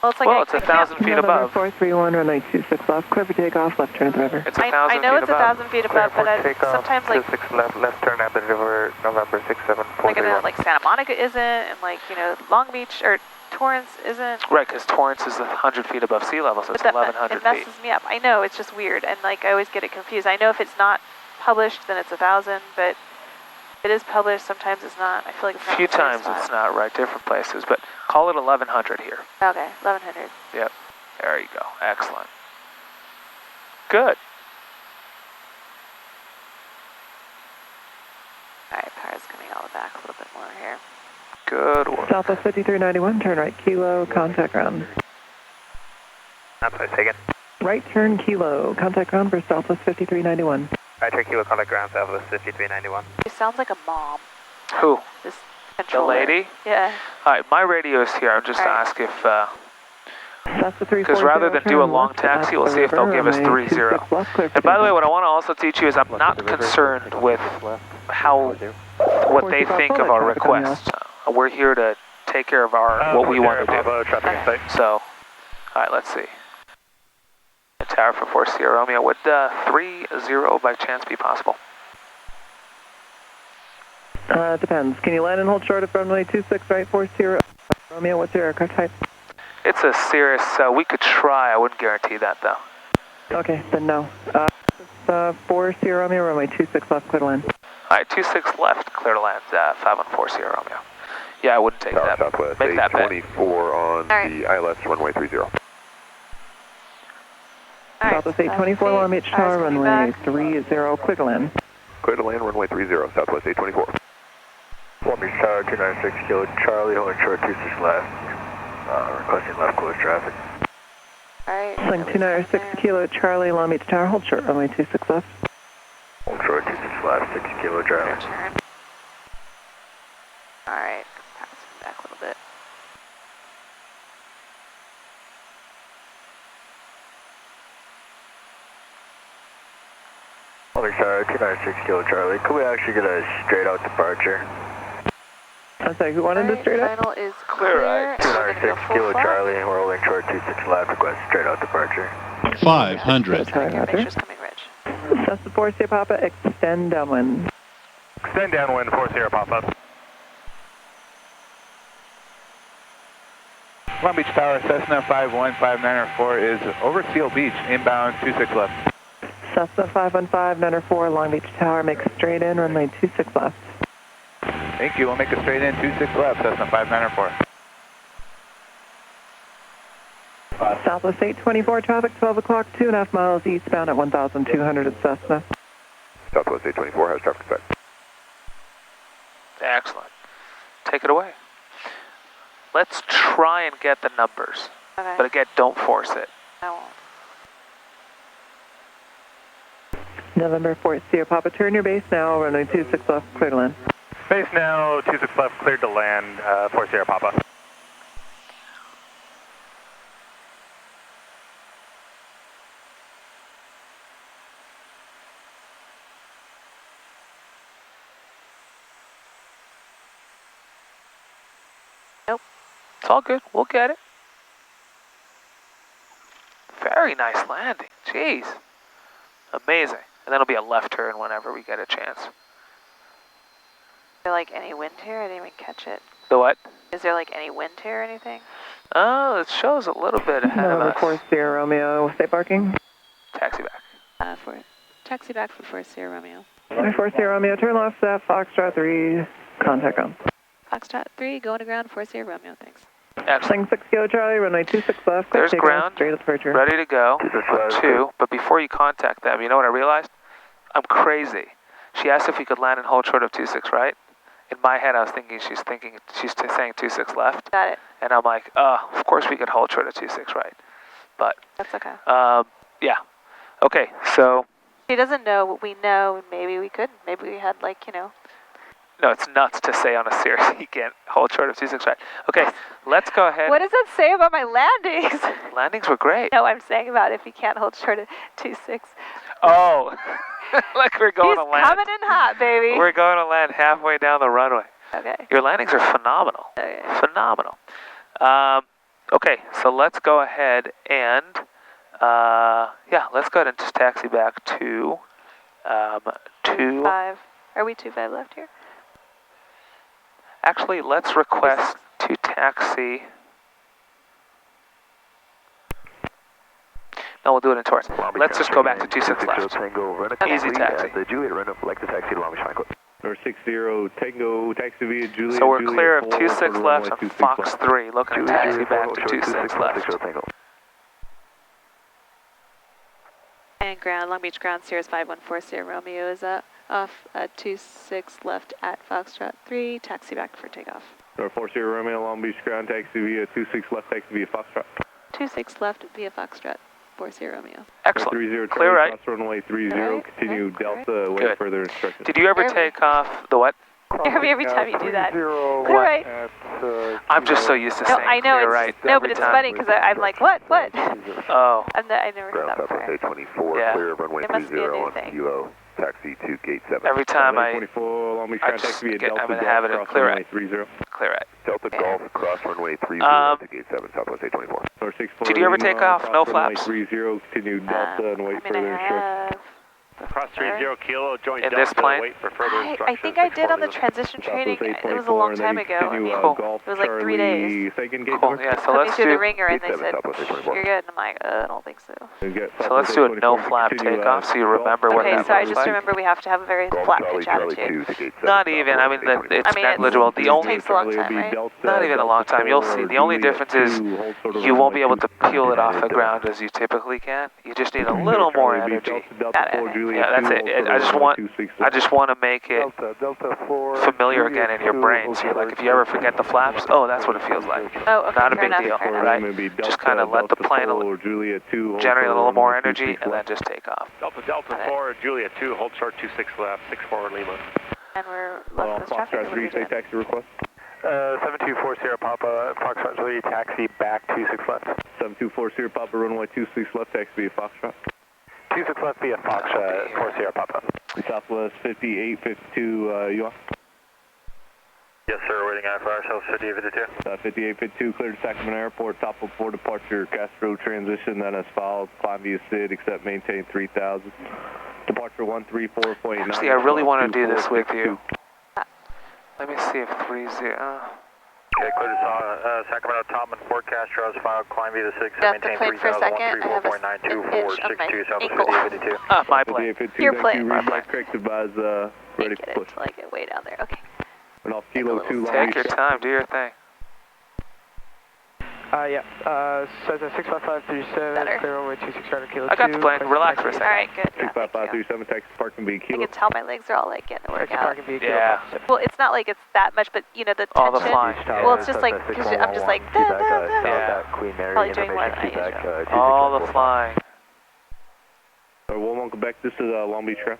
Well, it's like Well, it's 1,000 feet November above. 431, runway 26 left, clear for takeoff, left turn at the river. It's 1,000 I know feet it's above. 1,000 feet above, but sometimes like 26 left, left turn at the river, November 6740. like, like Santa Monica isn't, and like Long Beach or Torrance isn't. Right, because Torrance is 100 feet above sea level, so it's But 1,100 it feet. messes me up. I know, it's just weird, and like I always get it confused. I know if it's not published, then it's 1,000, but It is published, sometimes it's not. I feel like it's not. A few times it's not right, different places, but call it 1100 here. Okay, 1100. Yep, there you go, excellent. Good. Alright, power's coming all the back a little bit more here. Good work. Southwest 5391, turn right, kilo, contact ground. I'm sorry, say again. Right turn, kilo, contact ground for Southwest 5391. Right turn, kilo, contact ground, Southwest 5391. She sounds like a mom. Who? This The controller. lady? Yeah. Alright, my radio is here. I'm just ask if, because rather than do a long taxi, we'll see if they'll give us 30. And by the way, what I want to also teach you is I'm not concerned with what they think of our requests. We're here to take care of what we want to do. So, alright, let's see. A tower for 4 Sierra Romeo. Would 30 by chance be possible? Depends. Can you land and hold short of runway 26 right, 4 Sierra Romeo? What's your aircraft type? It's a Cirrus, we could try. I wouldn't guarantee that, though. Okay, then no. 4 Sierra Romeo, runway 26 left, clear to land. Alright, 26 left, clear to land, 514 Sierra Romeo. Yeah, I wouldn't take that. Southwest Make that bet. 824 on the ILS runway 30. Southwest 824, Long Beach Tower, runway 30, clear to land. Clear to land, runway 30, Southwest 824. Long Beach Tower, 296 kilo, Charlie, holding short 26 left. Requesting left close traffic. Alright. Flying 296 kilo, Charlie, Long Beach Tower, hold short, runway 26 left. Hold short 26 left, 6 kilo, Charlie. Alright, pass back a little bit. Long Beach Tower, 296 kilo, Charlie. Could we actually get a straight out departure? I'm sorry, who wanted to straight up? Final is clear. Right. 296 kilo, Charlie, and we're holding short 26 left, request straight out departure. 500. Sorry, Make Roger. sure it's coming rich. Cessna 4 Sierra Papa, extend downwind. Extend downwind, 4 Sierra Papa. Long Beach Tower, Cessna 51594 is over Seal Beach, inbound 26 left. Cessna 51594, Long Beach Tower, make straight in, runway 26 left. Thank you, we'll make a straight in, 26 left, Cessna 594. Southwest 824, traffic 12 o'clock, 2.5 miles eastbound at 1,200 at Cessna. Southwest 824 has traffic set. Excellent. Take it away. Let's try and get the numbers. Okay. But again, don't force it. I won't. November 4th, Sierra Papa, turn your base now, runway 26 left, clear to land. Base now, 26 left, cleared to land, 4 Sierra Papa. Nope. It's all good. We'll get it. Very nice landing. Jeez. Amazing. And then it'll be a left turn whenever we get a chance. Is there like any wind here? I didn't even catch it. The what? Is there like any wind here or anything? Oh, it shows a little bit ahead of November us. 4th, Sierra Romeo, stay parking. Taxi back. Taxi back for 4 Sierra Romeo. 4 Sierra Romeo, turn left, Foxtrot 3, contact ground. Foxtrot 3, going to ground, 4 Sierra Romeo, thanks. Excellent. 6 Kilo Charlie, runway 26 left. There's ground, straight departure. ready to go on 2, but before you contact them, you know what I realized? I'm crazy. She asked if we could land and hold short of 26 right. In my head, I was thinking she's saying 26 left. Got it. And I'm like, of course we could hold short of 26 right. But, That's okay. yeah. Okay, so. She doesn't know what we know. Maybe we couldn't. Maybe we had like, you know. No, it's nuts to say on a series you can't hold short of 26 right. Okay, let's go ahead. What does that say about my landings? Landings were great. No, I'm saying about if you can't hold short of 26. Oh, like we're going to land. Coming in hot, baby. We're going to land halfway down the runway. Okay. Your landings are phenomenal. Okay. Phenomenal. Okay, so let's go ahead and, yeah, let's go ahead and just taxi back to, 5. Are we 25 left here? Actually, let's request to taxi. No, we'll do it in Torrance. Let's just go back to 26 left. Tango, run a Easy taxi. The Juliet, run up, like the taxi to Long Beach Michael. Or 60 Tango, taxi via Juliet. So we're Juliet clear of 4, 26 left on Fox 3, looking at taxi back to 26 left. And ground, Long Beach ground, Sirius 5140 Romeo is off 26 left at Foxtrot 3, taxi back for takeoff. Or 40 Romeo, Long Beach ground, taxi via 26 left, taxi via Foxtrot. 26 left via Foxtrot, 40 Romeo. Excellent. 30 Clear right. Cross runway 30, Right, continue right, Delta, await Good. further instructions. Did you ever take off the what? Every time you do that. Clear right. I'm just so used to No, saying I know, clear it's, right. no, every but it's time. funny because I'm like, what? Oh. I never heard that before. 24, Yeah. clear runway There must be a 30 new on thing. kilo, taxi to gate 7. Every time I 24, Long Beach I ground, just taxi via get- Delta, I'm in the habit of cross clear runway right. 30. clear right. Delta Golf, cross runway 30 to gate 7, Southwest 824. Or 64 Did you ever Lima, take off? cross No runway flaps? 30, continue Delta and wait I mean, further instructions. Cross 30 kilo, join In Delta, this plane? wait for further I instructions. think I did on the transition training. It was a long time ago. I mean, Cool. it was like 3 days. Cool. Yeah. So Put me let's through the do. ringer and they Gate said, 7, Southwest 824. you're good. And I'm like, I don't think so. So let's do a no flap takeoff so you remember what Okay, that so I looks just like. remember we have to have a very Golf flat Charlie, pitch Charlie attitude. 2 to gate 7. Not even. I mean, it's I mean, negligible. The only takes a long time, right? not even a long time. You'll see. The only difference is you won't be able to peel it off the ground as you typically can. You just need a little more energy. Yeah, that's it. I just want to make it familiar again in your brain. So you're like, if you ever forget the flaps, oh, that's what it feels like. Oh, okay, Not a fair big enough, deal, fair enough. right? Just kind of let the plane generate a little more energy and then just take off. Delta 4, Juliet 2, hold short 26 left, 64 Lima. And we're left this traffic. What are we doing? taxi request. 7240 Papa, Foxtrot 3, taxi back 26 left. 7240 Papa, runway 26 left, taxi via Foxtrot. 26 left via Foxtrot, 40 Papa. Southwest 5852, you on? Yes, sir, waiting on for ourselves, 5852. 5852, clear to Sacramento Airport, top of 4 departure, Castro transition, then as followed, climb via SID, except maintain 3000. Departure 134.9. Actually, I really want to do this with you. Let me see if 30. Okay, clear to Sacramento, top and Fort Castro, as filed, climb via the 6, Got the maintain plane for a 3000, second. I have an itch on my 134.924, 62, Southwest ankle. 5852. Ah, my plane. Your plane. My plane. Correct advise, ready Get for push. it, like it way down there. Okay. And off kilo 2, Long Take Beach. your time. Do your thing. So the 65537, Better. clear over 26 right kilo 2. I got the plane. Relax for a All second. right, good. Yeah, thank you. 65537, taxi parking B I kilo. can tell my legs are all like getting to work Taxi out. parking B kilo. Yeah. Well, it's not like it's that much, but you know the tension. All the flying. Well, it's just like because I'm just like da, da, da. Yeah. Probably doing more than I usually. All the flying. Welcome back. This is Long Beach Trail.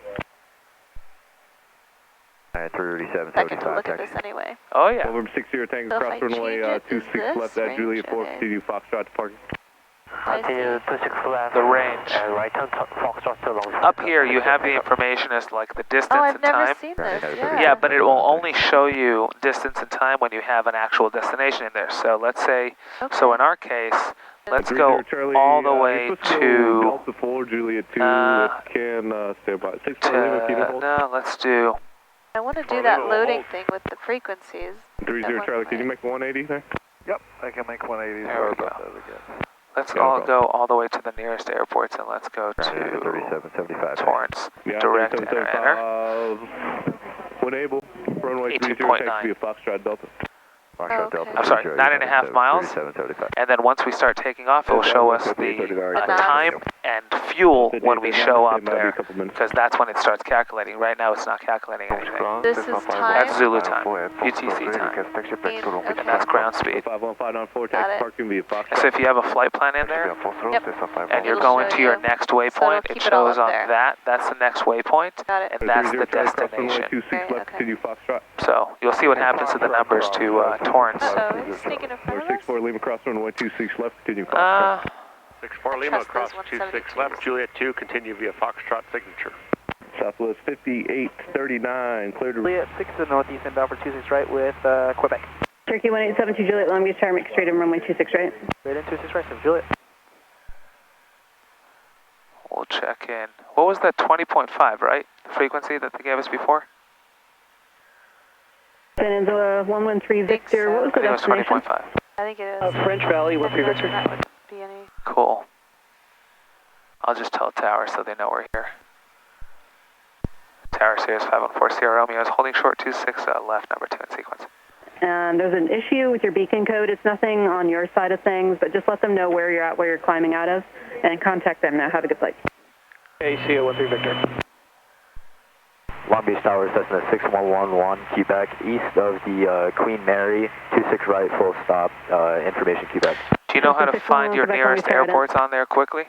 337, Second to 75, look at taxi. this anyway. Oh yeah. Over 60 Tango, So if cross I runway change it, 26 is left this at Juliet 4, range continue Foxtrot to parking. Continue 26 left. The range. Right on Foxtrot to long. Up here, you have the information as like the distance Oh, I've and never time. seen this. Yeah, but it will only show you distance and time when you have an actual destination in there. So let's say, so in our case, let's go Charlie, all the way you're supposed to. Delta 4, Juliet 2, can stay by. 6 No, let's do. I want to do that loading thing with the frequencies. 30 Charlie, can you make 180 there? Yep, I can make 180. There we Sorry go. about that again. Let's all go all the way to the nearest airports and let's go to 3775. Torrance. Yeah, Direct enter. When able, runway 30, 18.9. taxi via Foxtrot Delta. Foxtrot Delta. I'm sorry, 9.5 miles. 3775. And then once we start taking off, it will show us the time and fuel when we show up there, because that's when it starts calculating. Right now, it's not calculating anything. This is time. That's Zulu time, UTC time, and that's ground speed. 51594, Got taxi it. parking via Foxtrot. So if you have a flight plan in there, Yep. and you're It'll going show to your you. next So waypoint, it'll it keep it all shows up on there. that. That's the next waypoint, Got it. and that's the 30 Charlie, cross runway destination. 26 left, Okay. continue Foxtrot. So you'll see what happens to the numbers to Torrance. Uh-oh, he's sneaking in front Or of us. 64 Lima, cross runway 26 left, continue Foxtrot. 64 Lima, trust cross those 26 172s. left, Juliet 2, continue via Foxtrot signature. Southwest 5839, clear to... Juliet 6 to the northeast and for 26 right with Quebec. Turkey 1872 Juliet, Long Beach Tower, make straight in runway 26 right. Right in 26 right, so Juliet. We'll check in. What was that 20.5, right? The frequency that they gave us before? Peninsula 113 Victor, what was I the think it was destination? 20.5. I think it is. French Valley, I 1 can 3 imagine Victor. that would be any. Cool. I'll just tell Tower so they know we're here. Tower Sirius 5140 Romeo is holding short 26 left, number 2 in sequence. And there's an issue with your beacon code. It's nothing on your side of things, but just let them know where you're at, where you're climbing out of, and contact them now. Have a good flight. ACO 13 Victor. Long Beach Tower, Cessna 6111, Quebec, east of the Queen Mary, 26 right, full stop, information Quebec. Do you know how to find your nearest airports on there quickly?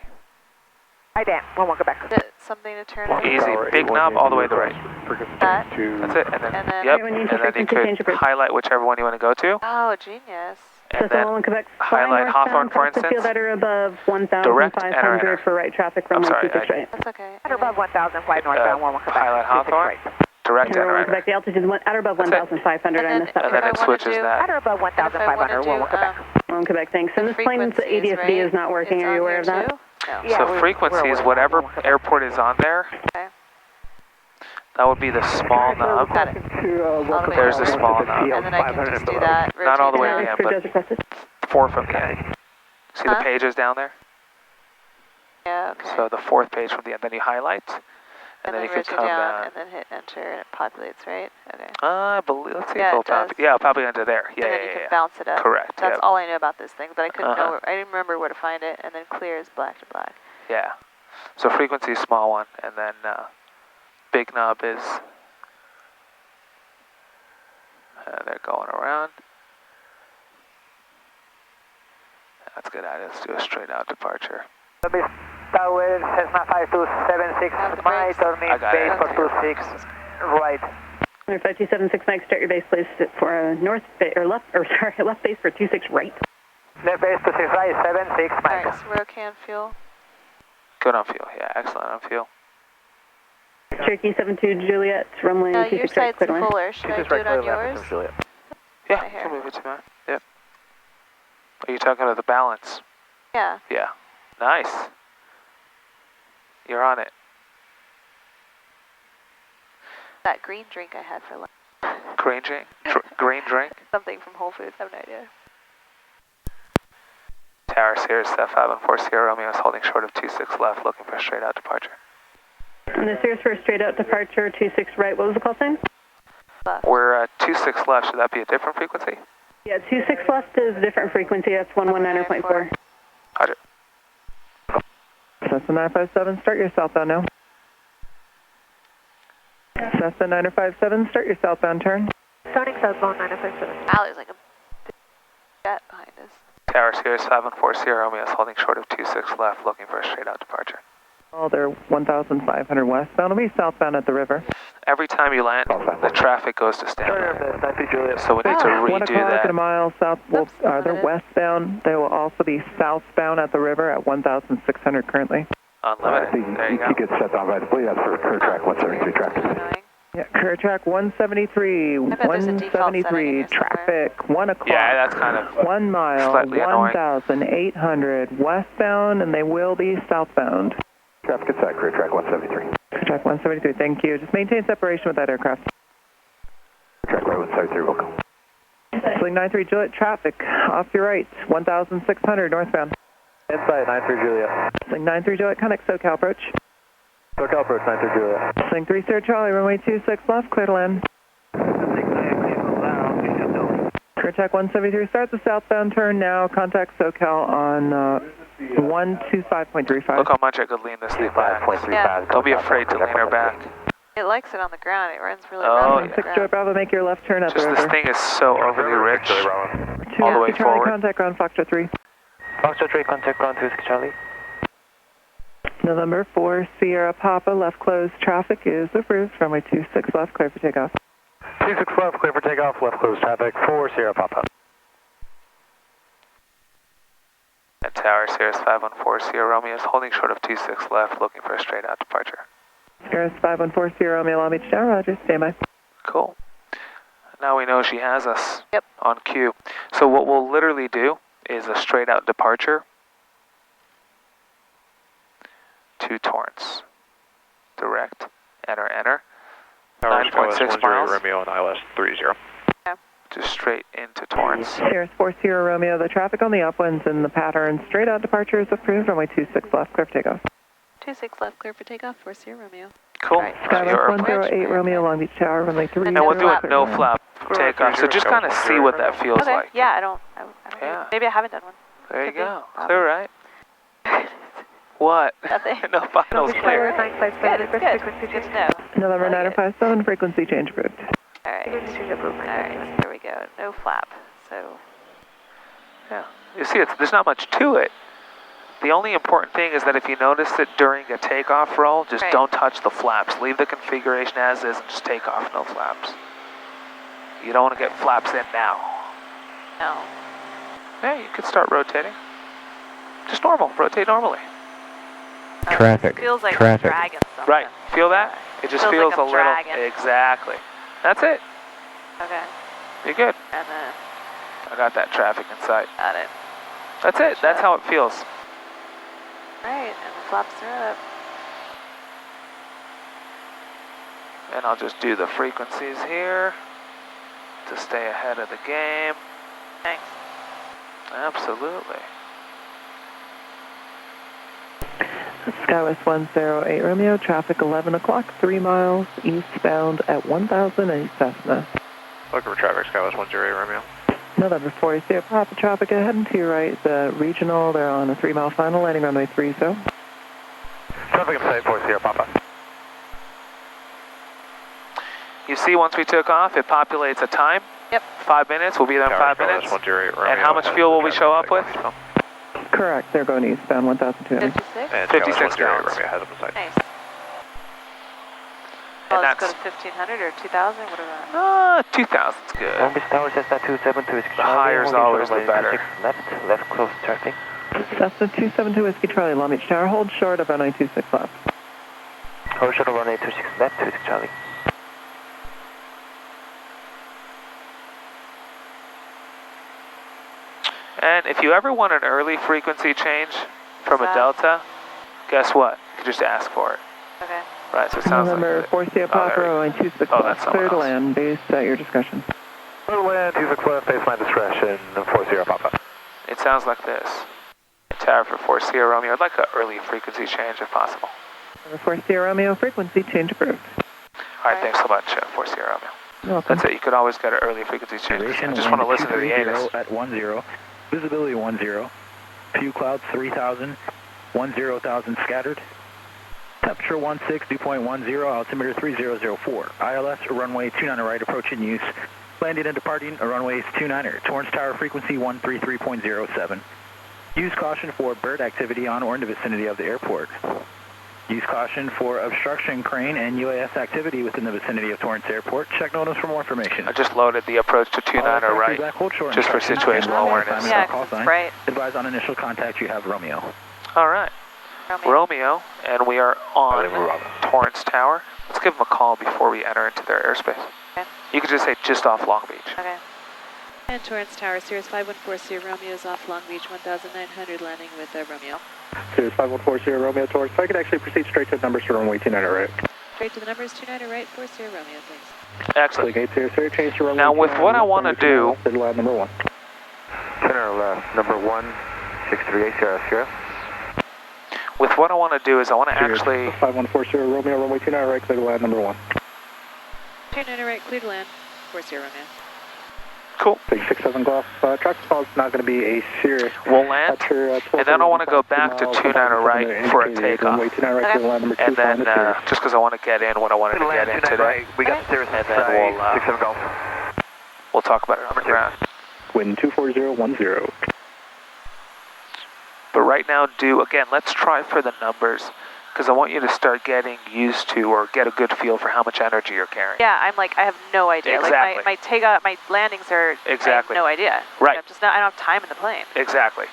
Hi, Dan. 11 Quebec. Something to turn on. Easy. Big knob all the way to the right. That. That's it. And then yep. And then you could highlight whichever one you want to go to. Oh, genius. And then highlight Hawthorne, for instance. That are above 1,500 for right traffic, runway 26 right. That's okay. At or above 1,005 northbound, 11 Quebec. Highlight Hawthorne. Direct enter. Quebec, the altitude is at or above 1,500. I missed that. And then it switches that. At or above 1,500, 11 Quebec. 11 Quebec, thanks. And this plane's ADSB is not working. Are you aware of that? No. Yeah, So frequencies, whatever airport is on there, Okay. that would be the small knob. Got it. There's the small knob. And then I can just do that. Not all the way to rotate the end, but 4 from the end. See the pages down there? Yeah, okay. So the 4th page from the end, then you highlight, and then you can rotate come down, down. and then hit enter, and it populates, right? Okay. I believe, let's see Yeah, if it'll it does. pop. Yeah, probably under there. Yeah, and then you can bounce it up. Correct. That's yep. all I know about this thing, but I couldn't know. I didn't remember where to find it. And then clear is black to black. Yeah. So frequency is small one, and then big knob is. They're going around. That's good. Let's do a straight out departure. Tower, Cessna 5276, my turning base for 26, right. 5276, Mike, start your base, please, for a left base for 26 right. Left base 26 right, 76, Mike. Alright, so we're okay on fuel. Good on fuel, yeah, excellent on fuel. Cherokee 72 Juliet, runway 26 your right, side's clear to land. fuller. Should I do it on yours? Yeah, you can move it to mine. Yep. Are you talking about the balance? Yeah. Yeah. Nice. You're on it. That green drink I had for lunch. Green drink? Green drink? Something from Whole Foods, I have no idea. Tower Sirius 5140 Romeo is holding short of 26 left, looking for a straight out departure. And the Sirius for a straight out departure, 26 right, what was the call sign? Left. We're 26 left, should that be a different frequency? Yeah, 26 left is a different frequency, that's 119.4. Roger. Cessna 957, start your southbound now. Cessna 957, start your southbound turn. Starting southbound 957. Wow, there's like a big jet behind us. Tower Sirius 5140 Romeo is holding short of 26 left, looking for a straight out departure. Oh, they're 1,500 westbound. It'll be southbound at the river. Every time you land, the traffic goes to standby. So we need to redo 1 o'clock that. at a mile south. They're westbound. They will also be southbound at the river at 1,600 currently. Unlimited. There you go. Tickets set on right. I believe that's for Curve Track 173 traffic. Yeah, Curve Track 173. 173 traffic. 1 o'clock. Yeah, that's kind of 1 mile. slightly annoying. 1,800 westbound, and they will be southbound. Traffic is set, Curve Track 173. Curve Track 173. Thank you. Just maintain separation with that aircraft. Track right 173, welcome. Sling 93 Juliet traffic off your right. 1,600 northbound. Inside 93 Juliet. Sling 93 Juliet, connect SoCal approach. SoCal approach 93 Juliet. Sling 3 Sierra Charlie, runway 26 left, clear to land. Curve Track 173, start the southbound turn now. Contact SoCal on 125.35. Look how much I could lean this thing back. Yeah. Don't be afraid to lean her back. It likes it on the ground. It runs really Oh, rough on the 6 ground. Joy Bravo, make your left turn at Just the this river. thing is so overly rich. All the way Charlie, forward. contact ground Foxtrot 3. Foxtrot 3, contact ground 2 Charlie. November 4 Sierra Papa, left closed. Traffic is approved. Runway 26 left, clear for takeoff. 26 left, clear for takeoff, left closed traffic for Sierra Papa. At Tower Sirius 5140 Romeo is holding short of 26 left, looking for a straight out departure. Sirius 5140 Romeo, Long Beach Tower, roger, standby. Cool. Now we know she has us on cue. So what we'll literally do is a straight out departure to Torrance. Direct. Enter, enter. 9.6 miles. Romeo and ILS 30. Just straight into Torrance. Sirius 40 Romeo, the traffic on the upwinds and the pattern. Straight out departure is approved. Runway 26 left, clear for takeoff. 26 left, clear for takeoff, 40 Romeo. Cool. Right. Skywest 108 Romeo, Long Beach Tower, runway 30. And we'll do a no flap takeoff. So just kind of see what that feels okay. like. Yeah, I don't Yeah. maybe I haven't done one. There you Could be. go. Clear, right? What? Nothing. No finals clear. Good, it's good. Good to know. November 957, frequency change approved. Alright. Alright, there we go. No flap. So. Yeah. You see, there's not much to it. The only important thing is that if you notice it during a takeoff roll, just don't touch the flaps. Leave the configuration as is and just take off, no flaps. You don't want to get flaps in now. No. Yeah, you could start rotating. Just normal. Rotate normally. Traffic. It feels like I'm dragging something. Right. Feel that? It just feels like a I'm little. dragging. Exactly. That's it. Okay. You're good. And then. I got that traffic in sight. Got it. That's it. That's how it feels. Right, and the flaps are up. And I'll just do the frequencies here to stay ahead of the game. Thanks. Absolutely. Skywest 108 Romeo, traffic 11 o'clock, 3 miles eastbound at 1008 Cessna. Looking for traffic, Skywest 108 Romeo. November 40, Papa traffic ahead and to your right, the regional, they're on a 3-mile final, landing runway 30. Traffic in sight, 40 Papa. You see, once we took off, it populates a time. Yep. 5 minutes, we'll be there in 5 minutes. 108 Romeo. And how much fuel will we show up with? Correct, they're going eastbound, 1,200. 56 gallons. Romeo has them in sight. Nice. And Let's that's go to 1500 or 2000, whatever. 2000's good. Long Beach Tower, Cessna 272 Whiskey The higher is always the better. Left close traffic. Cessna 272 Whiskey Charlie, Long Beach Tower, hold short of runway 26 left. Hold short of runway 26 left, Whiskey Charlie. And if you ever want an early frequency change from a Delta, guess what? You can just ask for it. Okay. Right, so it sounds November like... 40 Papa, runway 26 left, clear to land, base at your discretion. Clear to land, 26 left, base my discretion, 40 Papa. It sounds like this. Tower for 40 Romeo. I'd like an early frequency change if possible. November 40 Romeo, frequency change approved. All right, thanks so much, 40 Romeo. You're welcome. That's it. You could always get an early frequency change. I just want to listen to the ATIS. At 10, visibility 10, few clouds 3,000, 10,000 scattered. Temperature 16, dew point 10, altimeter 3004. ILS runway 29 right, approaching use. Landing and departing runways 29. Torrance Tower frequency 133.07. Use caution for bird activity on or in the vicinity of the airport. Use caution for obstruction, crane, and UAS activity within the vicinity of Torrance Airport. Check notice for more information. I just loaded the approach to 29 right, just for situational awareness. Yeah, it's right. Advise on initial contact you have Romeo. All right. Romeo, and we are on Torrance Tower. Let's give them a call before we enter into their airspace. Okay. You could just say just off Long Beach. Okay. And Torrance Tower, Sirius 5140 Romeo is off Long Beach, 1900, landing with Romeo. Sirius 5140 Romeo Torrance. If I could actually proceed straight to the numbers for runway 29 right. Straight to the numbers, 29 right, 40 Romeo, thanks. Excellent. Change to runway now with what I want to do... number 1. Center left, number 1, 638 Sierra. With what I want to do is I want to actually... 5140 Romeo, runway 29 right, clear to land number 1. 29 right, clear to land, 40 Romeo. Cool. 667 Golf. Traffic call is not going to be a serious. We'll land, and then I want to go back to 29 right for a takeoff. And then, just because I want to get in what I wanted to get in today. We got the Sirius and then we'll talk about it on the ground. Wind 24010. But right now, let's try for the numbers, because I want you to start getting used to or get a good feel for how much energy you're carrying. Yeah, I'm like, I have no idea. Exactly. Like my takeoff, my landings are, exactly. I have no idea. Right. I'm just not, I don't have time in the plane. Exactly.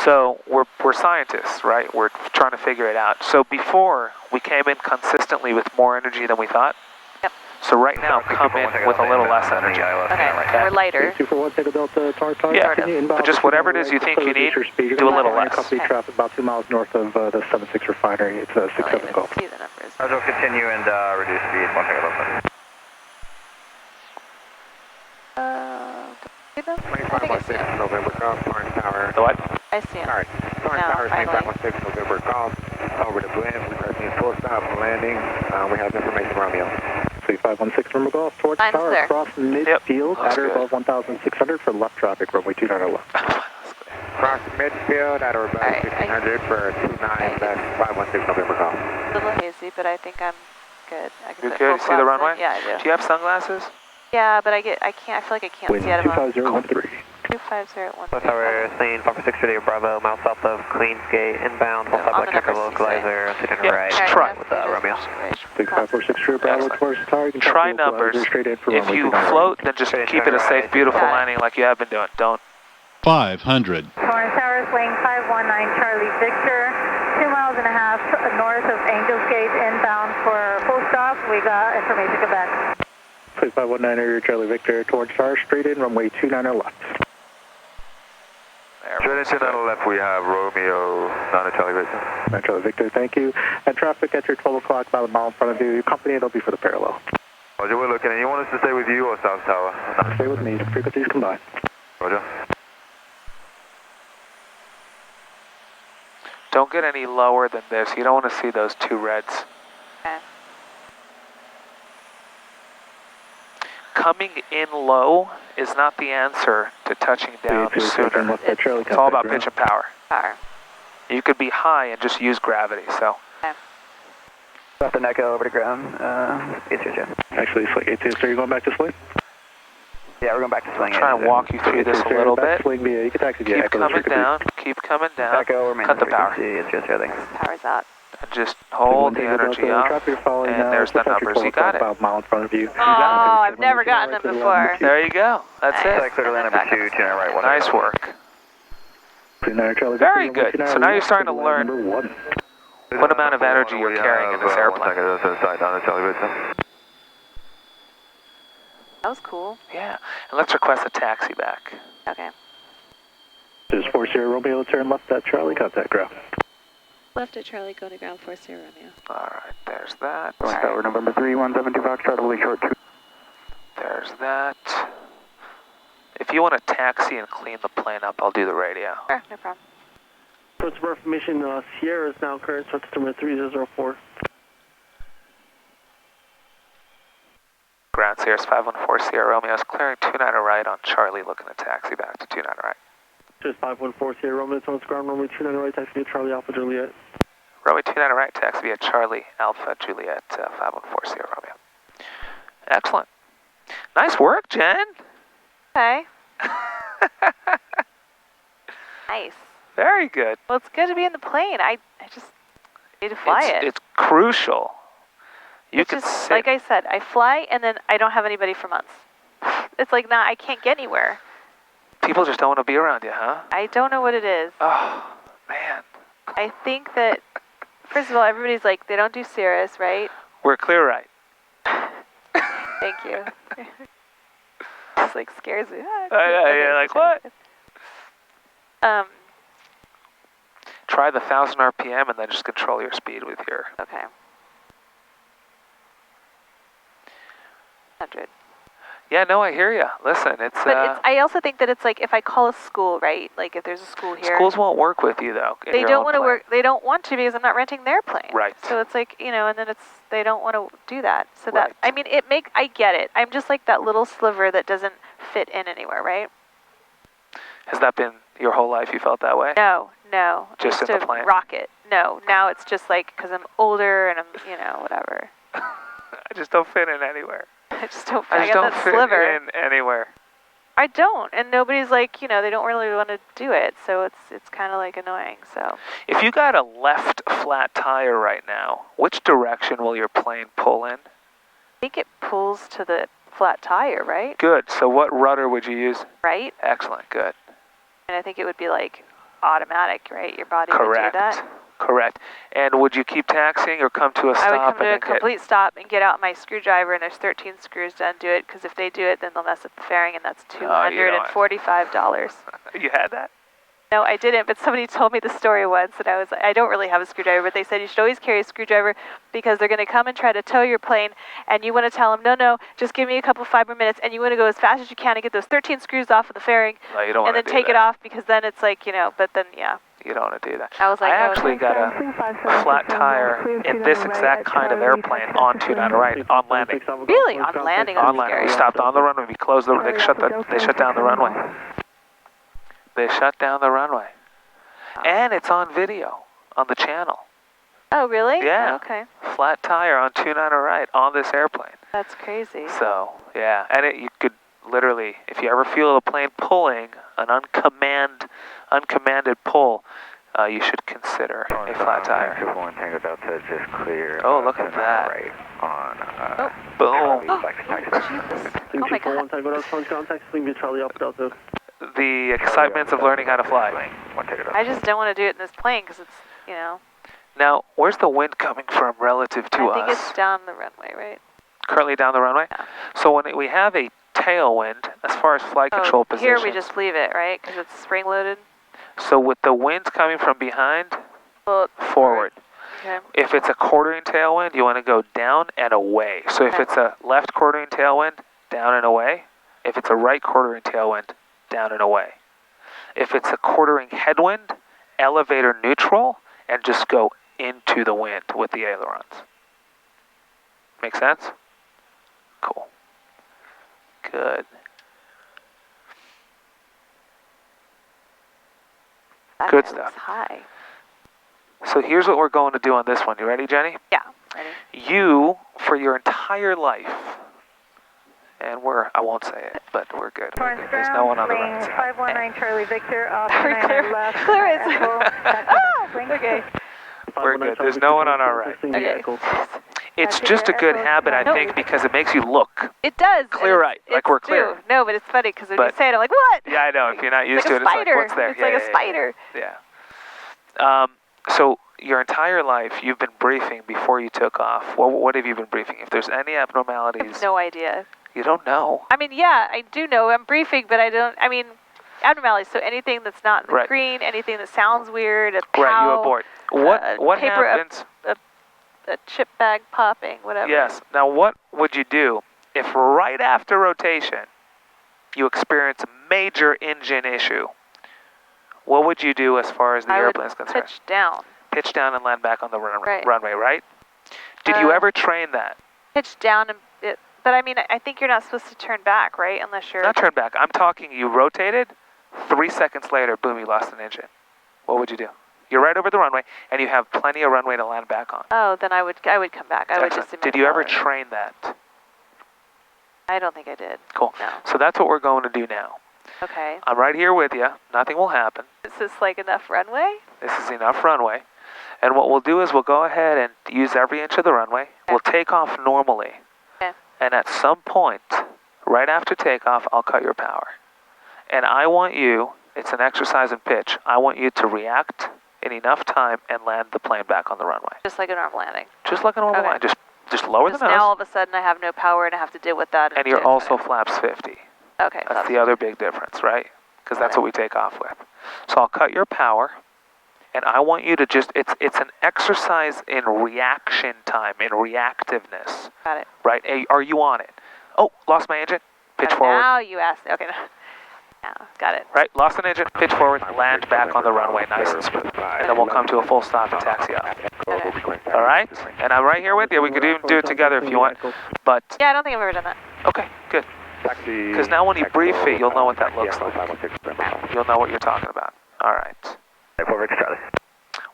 So we're scientists, right? We're trying to figure it out. So before, we came in consistently with more energy than we thought. Yep. So right now, come in with a little less energy. Okay, we're lighter. 241 Take a Delta, yeah, but just whatever it is you think you need, do a little less. Company traffic about 2 miles north of the 76 refinery. It's a 67 Golf. See the numbers. I will continue and reduce speed. 1 Take a Delta. See them? 2516 November Golf, Torrance Tower. The what? I see them. Alright, Torrance Tower, 2516 November Golf, over the blend, reversing full stop. have a landing. We have information Romeo. 3516 number golf towards tower clear. across midfield at or above 1,600 for left traffic, runway 29 left. Cross midfield at or above 1,600 for 29 left 516 November golf. A little hazy, but I think I'm good. I can You're put good? full You see the flaps in. runway? Yeah, I do. Do you have sunglasses? Yeah, but I feel like I can't see out of them. 25013. 25013. Plus our Slane, Fox 6 Video Bravo, mile south of Queens Gate, inbound, full stop check of localizer, sit in right, try. with Romeo. 6546 True Bravo towards tower. Try numbers. If you float, then just keep it a safe, beautiful landing like you have been doing. Don't. 500. Torrance Tower, swing 519 Charlie Victor, 2.5 miles north of Angels Gate, inbound for full stop. We got information Quebec. 3519 Charlie Victor towards tower, straight in, runway 29 left. Straight in 29 left, we have Romeo, 9 Charlie Victor. 9 Charlie Victor, thank you. And traffic at your 12 o'clock, about a mile in front of you. Your company, it'll be for the parallel. Roger, we're looking. And you want us to stay with you or South Tower? Stay with me, the frequencies combined. Roger. Don't get any lower than this. You don't want to see those two reds. Okay. Coming in low is not the answer to touching down sooner. It's all about pitch and power. You could be high and just use gravity, so. Left the NECO over to ground, ATIS. Actually, it's like ATIS. Are you going back to swing? Yeah, we're going back to swing. Try and walk you through this a little bit. You can taxi via Keep coming down, keep coming down. Cut the power. Power's out. And just hold the energy up, and there's the numbers. You got it. Oh, I've never gotten them before. There you go. That's it. Clear to land number 2, turn right, 1. Nice work. Very good. So now you're starting to learn what amount of energy you're carrying in this airplane. That was cool. Yeah. And let's request a taxi back. Okay. This is 40 Romeo, turn left at Charlie, contact ground. Left at Charlie, go to ground 40 Romeo. All right, there's that. Tower November 3172 Foxtrot, holding short 2. There's that. If you want to taxi and clean the plane up, I'll do the radio. Sure, no problem. First of information, Sierra is now current, so it's number 3004. Ground Sierra's 514 Sierra Romeo is clearing 29 right on Charlie, looking to taxi back to 29 right. Just 514 Sierra Romeo, it's on ground, runway 29 right, taxi to Charlie Alpha Juliet. Runway 29 right, taxi via Charlie Alpha Juliet 514 Sierra Romeo. Excellent. Nice work, Jen. Okay. Nice. Very good. Well, it's good to be in the plane. I just need to fly it. It's crucial. You can just, sit. like I said, I fly and then I don't have anybody for months. It's like, I can't get anywhere. People just don't want to be around you, huh? I don't know what it is. Oh, man. I think that, first of all, everybody's like, they don't do Cirrus, right? We're clear right. Thank you. It's like scares me. You're like, what? Try the 1,000 RPM and then just control your speed with your... Okay. 100. Yeah, no, I hear you. Listen, it's... But I also think that it's like, if I call a school, right? Like, if there's a school here... Schools won't work with you, though. They don't want to work... They don't want to because I'm not renting their plane. Right. So it's like, and then they don't want to do that. So right. that... I mean, I get it. I'm just like that little sliver that doesn't fit in anywhere, right? Has that been your whole life you felt that way? No. Just in the plane? Rocket. No. Now it's just like, because I'm older and I'm, whatever. I just don't fit in anywhere. I just don't fit in anywhere. I don't, and nobody's like, they don't really want to do it, so it's kind of like annoying. So if you got a left flat tire right now, which direction will your plane pull in? I think it pulls to the flat tire, right? Good. So what rudder would you use? Right. Excellent. Good. And I think it would be like automatic, right? Your body would do that. Correct. And would you keep taxiing or come to a stop? I would come to a complete stop and get out my screwdriver, and there's 13 screws to undo it, because if they do it, then they'll mess up the fairing, and that's $245. You had that? No, I didn't, but somebody told me the story once, and I was like, I don't really have a screwdriver, but they said you should always carry a screwdriver because they're going to come and try to tow your plane, and you want to tell them, no, just give me a couple 5 more minutes, and you want to go as fast as you can and get those 13 screws off of the fairing, no, you don't and then take it off, because then it's like, but then, yeah. You don't want to do that. I was like, I actually got a flat tire in this exact kind of airplane on 29 right, on landing. Really? On landing? On landing. We stopped on the runway. We closed the. They shut down the runway. They shut down the runway. And it's on video on the channel. Oh, really? Yeah. Okay. Flat tire on 29 right on this airplane. That's crazy. So, yeah. And you could literally, if you ever feel a plane pulling, an uncommanded pull, you should consider a flat tire. Just clear. Oh, look at that. Right on. Boom. Oh, Jesus. Oh, my God. The excitements of learning how to fly. I just don't want to do it in this plane because it's, you know. Now, where's the wind coming from relative to us? I think it's down the runway, right? Currently down the runway? Yeah. So when we have a tailwind, as far as flight control position. Here we just leave it, right? Because it's spring-loaded? So with the winds coming from behind, forward. Okay. If it's a quartering tailwind, you want to go down and away. So if it's a left quartering tailwind, down and away. If it's a right quartering tailwind, down and away. If it's a quartering headwind, elevator neutral, and just go into the wind with the ailerons. Make sense? Cool. Good. Good stuff. High. So here's what we're going to do on this one. You ready, Jenny? Yeah, ready. You, for your entire life, and I won't say it, but we're good. There's no one on the right side. 519 Charlie Victor, Okay. We're good. There's no one on our right. Okay. It's just a good habit, I think, because it makes you look. It does. Clear right, like we're clear. No, but it's funny because when you say it, I'm like, what? Yeah, I know. If you're not used to it, it's like, what's there? It's like a spider. Yeah. So your entire life, you've been briefing before you took off. What have you been briefing? If there's any abnormalities. I have no idea. You don't know. I mean, yeah, I do know. I'm briefing, but I don't. I mean, abnormalities. So anything that's not in the green, anything that sounds weird, a cow, right, you abort. What happens? A chip bag popping, whatever. Yes. Now, what would you do if right after rotation you experience a major engine issue? What would you do as far as the airplane is concerned? Pitch down. Pitch down and land back on the runway, right? Did you ever train that? Pitch down, but I mean, I think you're not supposed to turn back, right? Unless you're... Not turn back. I'm talking you rotated, 3 seconds later, boom, you lost an engine. What would you do? You're right over the runway, and you have plenty of runway to land back on. Oh, then I would come back. I would just... Did you ever train that? I don't think I did. Cool. No. So that's what we're going to do now. Okay. I'm right here with you. Nothing will happen. Is this like enough runway? This is enough runway. And what we'll do is we'll go ahead and use every inch of the runway. Okay. We'll take off normally. Okay. And at some point, right after takeoff, I'll cut your power. And I want you, it's an exercise in pitch, I want you to react in enough time and land the plane back on the runway. Just like a normal landing? Just like a normal landing. Just lower the nose. Now all of a sudden I have no power and I have to deal with that. And you're also flaps 50. Okay. That's the other big difference, right? Because that's what we take off with. So I'll cut your power, and I want you to just, it's an exercise in reaction time, in reactiveness. Got it. Right? Are you on it? Oh, lost my engine. Pitch forward. Now you asked. Okay. Now, got it. Right, lost an engine, pitch forward, land back on the runway nice and smooth. And then we'll come to a full stop and taxi off. Okay. All right? And I'm right here with you. We could even do it together if you want. But yeah, I don't think I've ever done that. Okay, good. Because now when you brief it, you'll know what that looks like. You'll know what you're talking about. All right.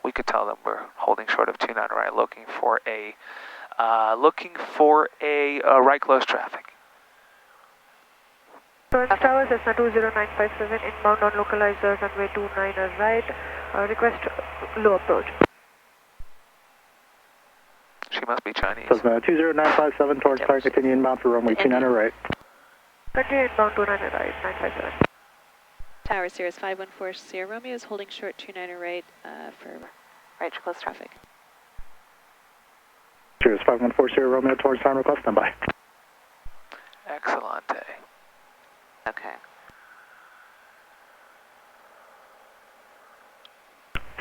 We could tell them we're holding short of 29 right, looking for a right close traffic. Torrance Tower, Cessna 20957, inbound on localizers, runway 29 right, request low approach. She must be Chinese. Cessna 20957, Torrance Tower, continue inbound for runway 29 right. Continue inbound 29 right, 957. Tower Cirrus 5140 Sierra Romeo is holding short 29 right for right close traffic. Cirrus 5140 Sierra Romeo, Torrance Tower, request standby. Excellent. Okay.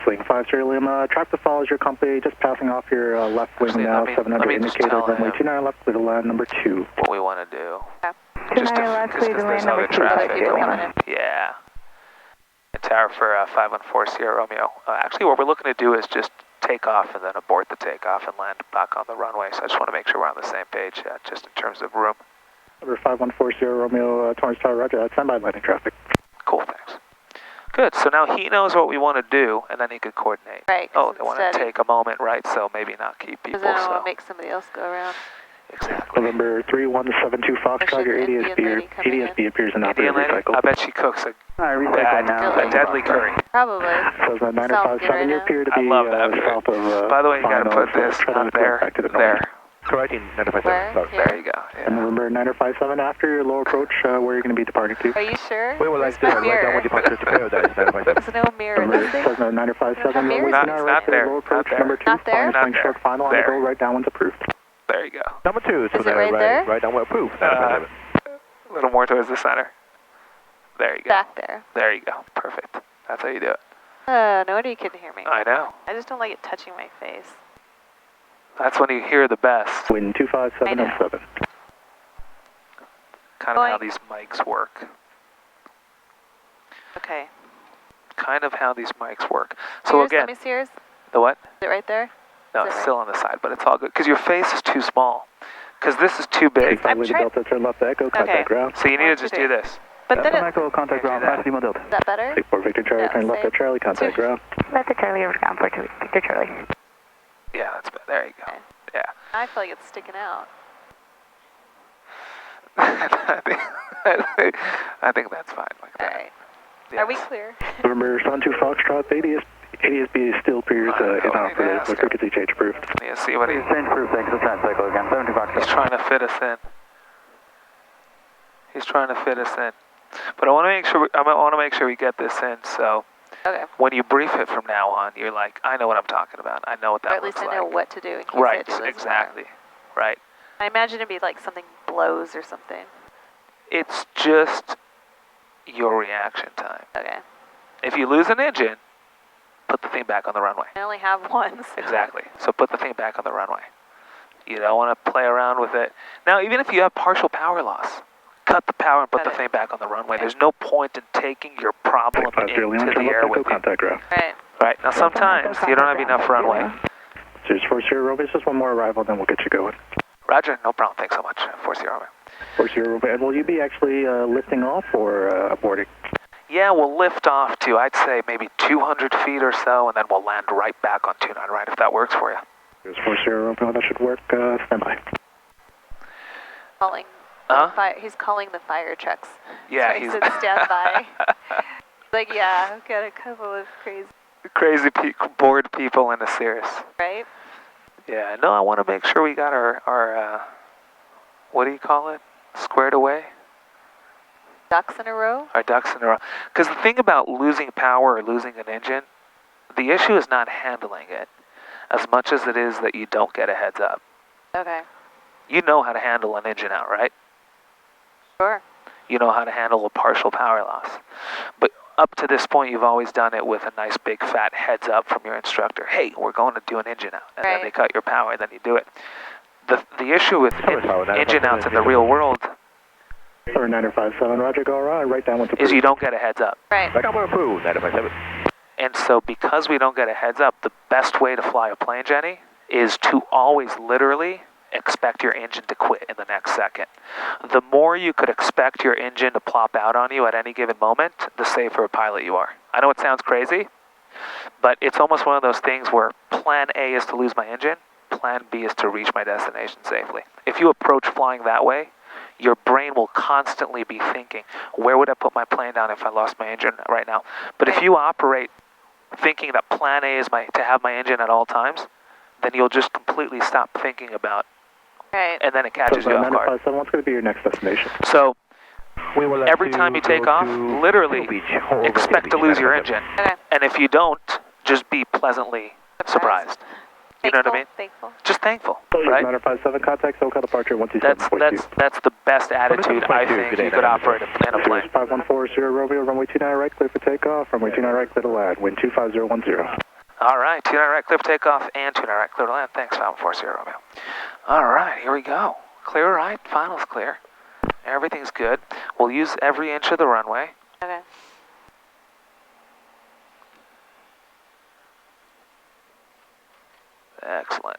Fleeing 5 Sierra Lima, track that follows your company, just passing off your left wing now, 700 indicator, runway 29 left, clear to land number 2. What we want to do. Okay. Just because there's other traffic going on. Yeah. And tower for 514 Sierra Romeo. Actually, what we're looking to do is just take off and then abort the takeoff and land back on the runway. So I just want to make sure we're on the same page, just in terms of room. Number 514 Sierra Romeo, Torrance Tower, roger. That's standby landing traffic. Cool, thanks. Good, so now he knows what we want to do, and then he could coordinate. Right. Oh, they want to take a moment, right? So maybe not keep people. Because then I want to make somebody else go around. Exactly. November 3172 Foxtrot, your ATSB appears in operative recycle. I bet she cooks a deadly curry. Probably. So the 957, you appear to be south of By the way, you got to put this not there, there. Correcting 957. There you go. Yeah. And remember 957 after your low approach, where you're going to be departing to. Are you sure? We would like to write down what departure to Paradise, 957. There's no mirror in this thing? Cessna 957, not there. low approach, Not there. number 2, not there? flying short final, on the go, right down one's approved. There you go. Number 2, so is it right there? Right down, we're approved. A little more towards the center. There you go. Back there. There you go. Perfect. That's how you do it. No wonder you couldn't hear me. I know. I just don't like it touching my face. That's when you hear the best. Wind 25707. Kind of how these mics work. Okay. Kind of how these mics work. So Sears, again, let me see yours. The what? Is it right there? No, it's still on the side, but it's all good. Because your face is too small. Because this is too big. I'm Delta, turn left echo, contact ground. So you need to just do this. But then echo, contact ground, pass Lima Delta. Is that better? Take 4 Victor Charlie, turn left at Charlie, contact ground. Left at Charlie, over ground, 4 Victor Charlie. Yeah, that's better. There you go. Okay. Yeah. I feel like it's sticking out. I think that's fine like that. All right. Yes. Are we clear? Remember, Sun 2 Foxtrot, ATSB still appears inoperative, with frequency change approved. Yeah, see what he's... Change approved, thanks, the time cycle again, 70 Foxtrot. He's trying to fit us in. He's trying to fit us in. But I want to make sure we get this in, so... Okay. When you brief it from now on, you're like, I know what I'm talking about. I know what that looks like. Or at least I know what to do in case right, I do this exactly. Right. I imagine it'd be like something blows or something. It's just your reaction time. Okay. If you lose an engine, put the thing back on the runway. I only have one. So. Exactly. So put the thing back on the runway. You don't want to play around with it. Now, even if you have partial power loss, cut the power and put the thing back on the runway. There's no point in taking your problem into the air with you. Right. Right. Now, sometimes you don't have enough runway. Series 4 Sierra Romeo, just one more arrival, then we'll get you going. Roger. No problem. Thanks so much. 4 Sierra Romeo. 4 Sierra Romeo. And will you be actually lifting off or aborting? Yeah, we'll lift off to, I'd say, maybe 200 feet or so, and then we'll land right back on 29 right, if that works for you. Series 4 Sierra Romeo, that should work. Stand by. Calling. Huh? He's calling the fire trucks. Yeah, so he said stand by. Like, yeah, I've got a couple of crazy bored people in a Cirrus. Right? Yeah, no, I want to make sure we got our what do you call it? Squared away? Ducks in a row? Our ducks in a row. Because the thing about losing power or losing an engine, the issue is not handling it as much as it is that you don't get a heads up. Okay. You know how to handle an engine out, right? Sure. You know how to handle a partial power loss. But up to this point, you've always done it with a nice big fat heads up from your instructor. Hey, we're going to do an engine out. And then they cut your power, and then you do it. The issue with engine outs in the real world 957, Roger, go around, right down with the is you don't get a heads up. Right. Right down, we're approved, 957. And so because we don't get a heads up, the best way to fly a plane, Jenny, is to always literally expect your engine to quit in the next second. The more you could expect your engine to plop out on you at any given moment, the safer a pilot you are. I know it sounds crazy, but it's almost one of those things where plan A is to lose my engine, plan B is to reach my destination safely. If you approach flying that way, your brain will constantly be thinking, where would I put my plane down if I lost my engine right now? But if you operate thinking that plan A is to have my engine at all times, then you'll just completely stop thinking about and then it catches you off guard. What's going to be your next destination? So, every time you take off, literally expect to lose your engine. Okay. And if you don't, just be pleasantly surprised. You know what I mean? Thankful. Just thankful, right? 957, contact SoCal departure 127.2. That's the best attitude I think you could operate in a plane. 514 Sierra Romeo, runway 29 right, clear for takeoff. Runway 29 right, clear to land. Wind 25010. All right, 29 right, clear for takeoff, and 29 right, clear to land. Thanks, 514 Sierra Romeo. All right, here we go. Clear right, final's clear. Everything's good. We'll use every inch of the runway. Okay. Excellent.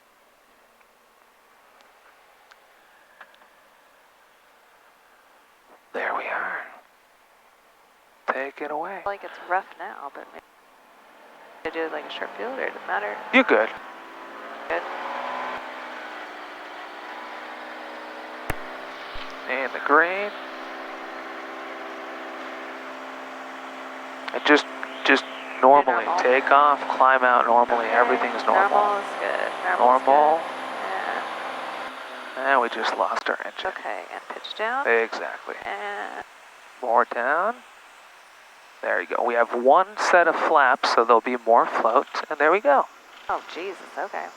There we are. Take it away. I feel like it's rough now, but maybe to do like a short field, or does it matter? You're good. Good. And the green. And just normally take off, climb out normally. Okay. Everything's normal. Normal is good. Normal. Good. Yeah. And we just lost our engine. Okay, and pitch down. Exactly. And more down. There you go. We have one set of flaps, so there'll be more float, and there we go. Oh, Jesus, okay.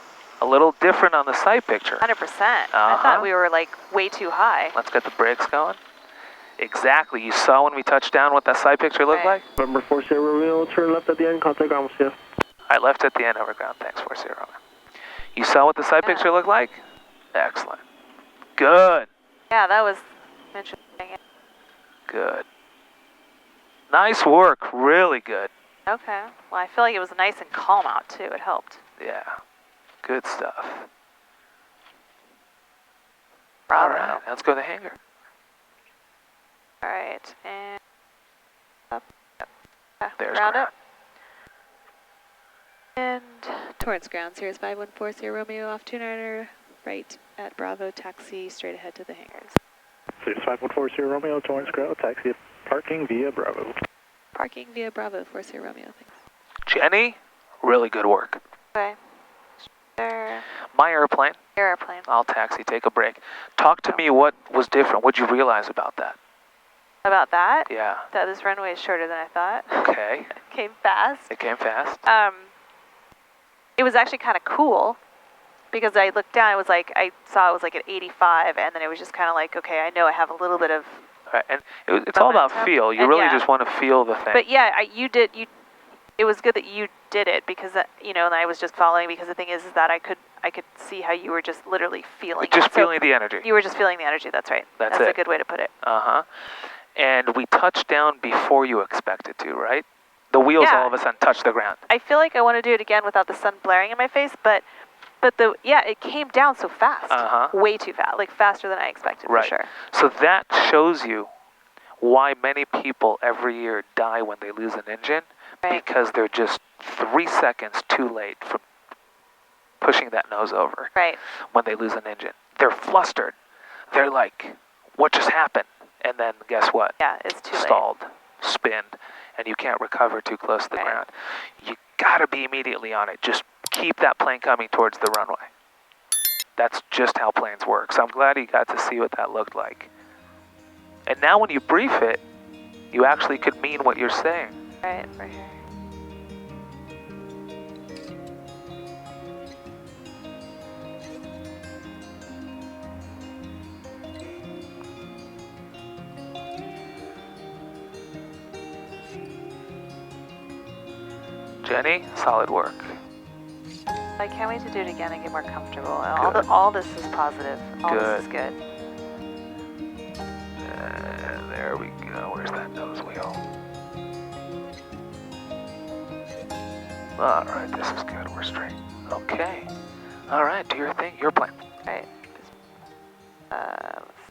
A little different on the side picture. 100%. I thought we were like way too high. Let's get the brakes going. Exactly. You saw when we touched down what that side picture looked like? November 40 Romeo, turn left at the end, contact almost here. All right, left at the end, over ground. Thanks, 40 Romeo. You saw what the side picture looked like? Excellent. Good. Yeah, that was interesting. Good. Nice work. Really good. Okay. Well, I feel like it was nice and calm out, too. It helped. Yeah. Good stuff. Bravo. All right, let's go to the hangar. All right, and up. There's ground ground. up. And Torrance ground, Sirius 5140 Romeo off 29er, right at Bravo, taxi straight ahead to the hangars. Sirius 5140 Romeo, Torrance ground, taxi parking via Bravo. Parking via Bravo, 40 Romeo, thanks. Jenny, really good work. Okay. There. My airplane. Your airplane. I'll taxi, take a break. Talk to me what was different. What'd you realize about that? About that? Yeah. That this runway is shorter than I thought. Okay. It came fast. It came fast? It was actually kind of cool because I looked down, it was like, I saw it was like at 85, and then it was just kind of like, okay, I know I have a little bit of Right. And it's all about feel. You really just want to feel the thing. But yeah, it was good that you did it because, and I was just following because the thing is that I could see how you were just literally feeling it. Feeling the energy. You were just feeling the energy, that's right. That's a good way to put it. Uh-huh. And we touched down before you expected to, right? The wheels all of a sudden touched the ground. I feel like I want to do it again without the sun blaring in my face, but it came down so fast. Way too fast, like faster than I expected, for sure. So that shows you why many people every year die when they lose an engine, because they're just 3 seconds too late from pushing that nose over. Right. When they lose an engine. They're flustered. They're like, what just happened? And then guess what? Yeah, it's too Stalled, spinned, and you can't recover too close to the ground. You gotta be immediately on it. Just keep that plane coming towards the runway. That's just how planes work. So I'm glad you got to see what that looked like. And now when you brief it, you actually could mean what you're saying. Right, for sure. Jenny, solid work. I can't wait to do it again and get more comfortable. All this is positive. All this is good. There we go. Where's that nose wheel? All right, this is good. We're straight. Okay. All right, do your thing. Your plan. All right. Let's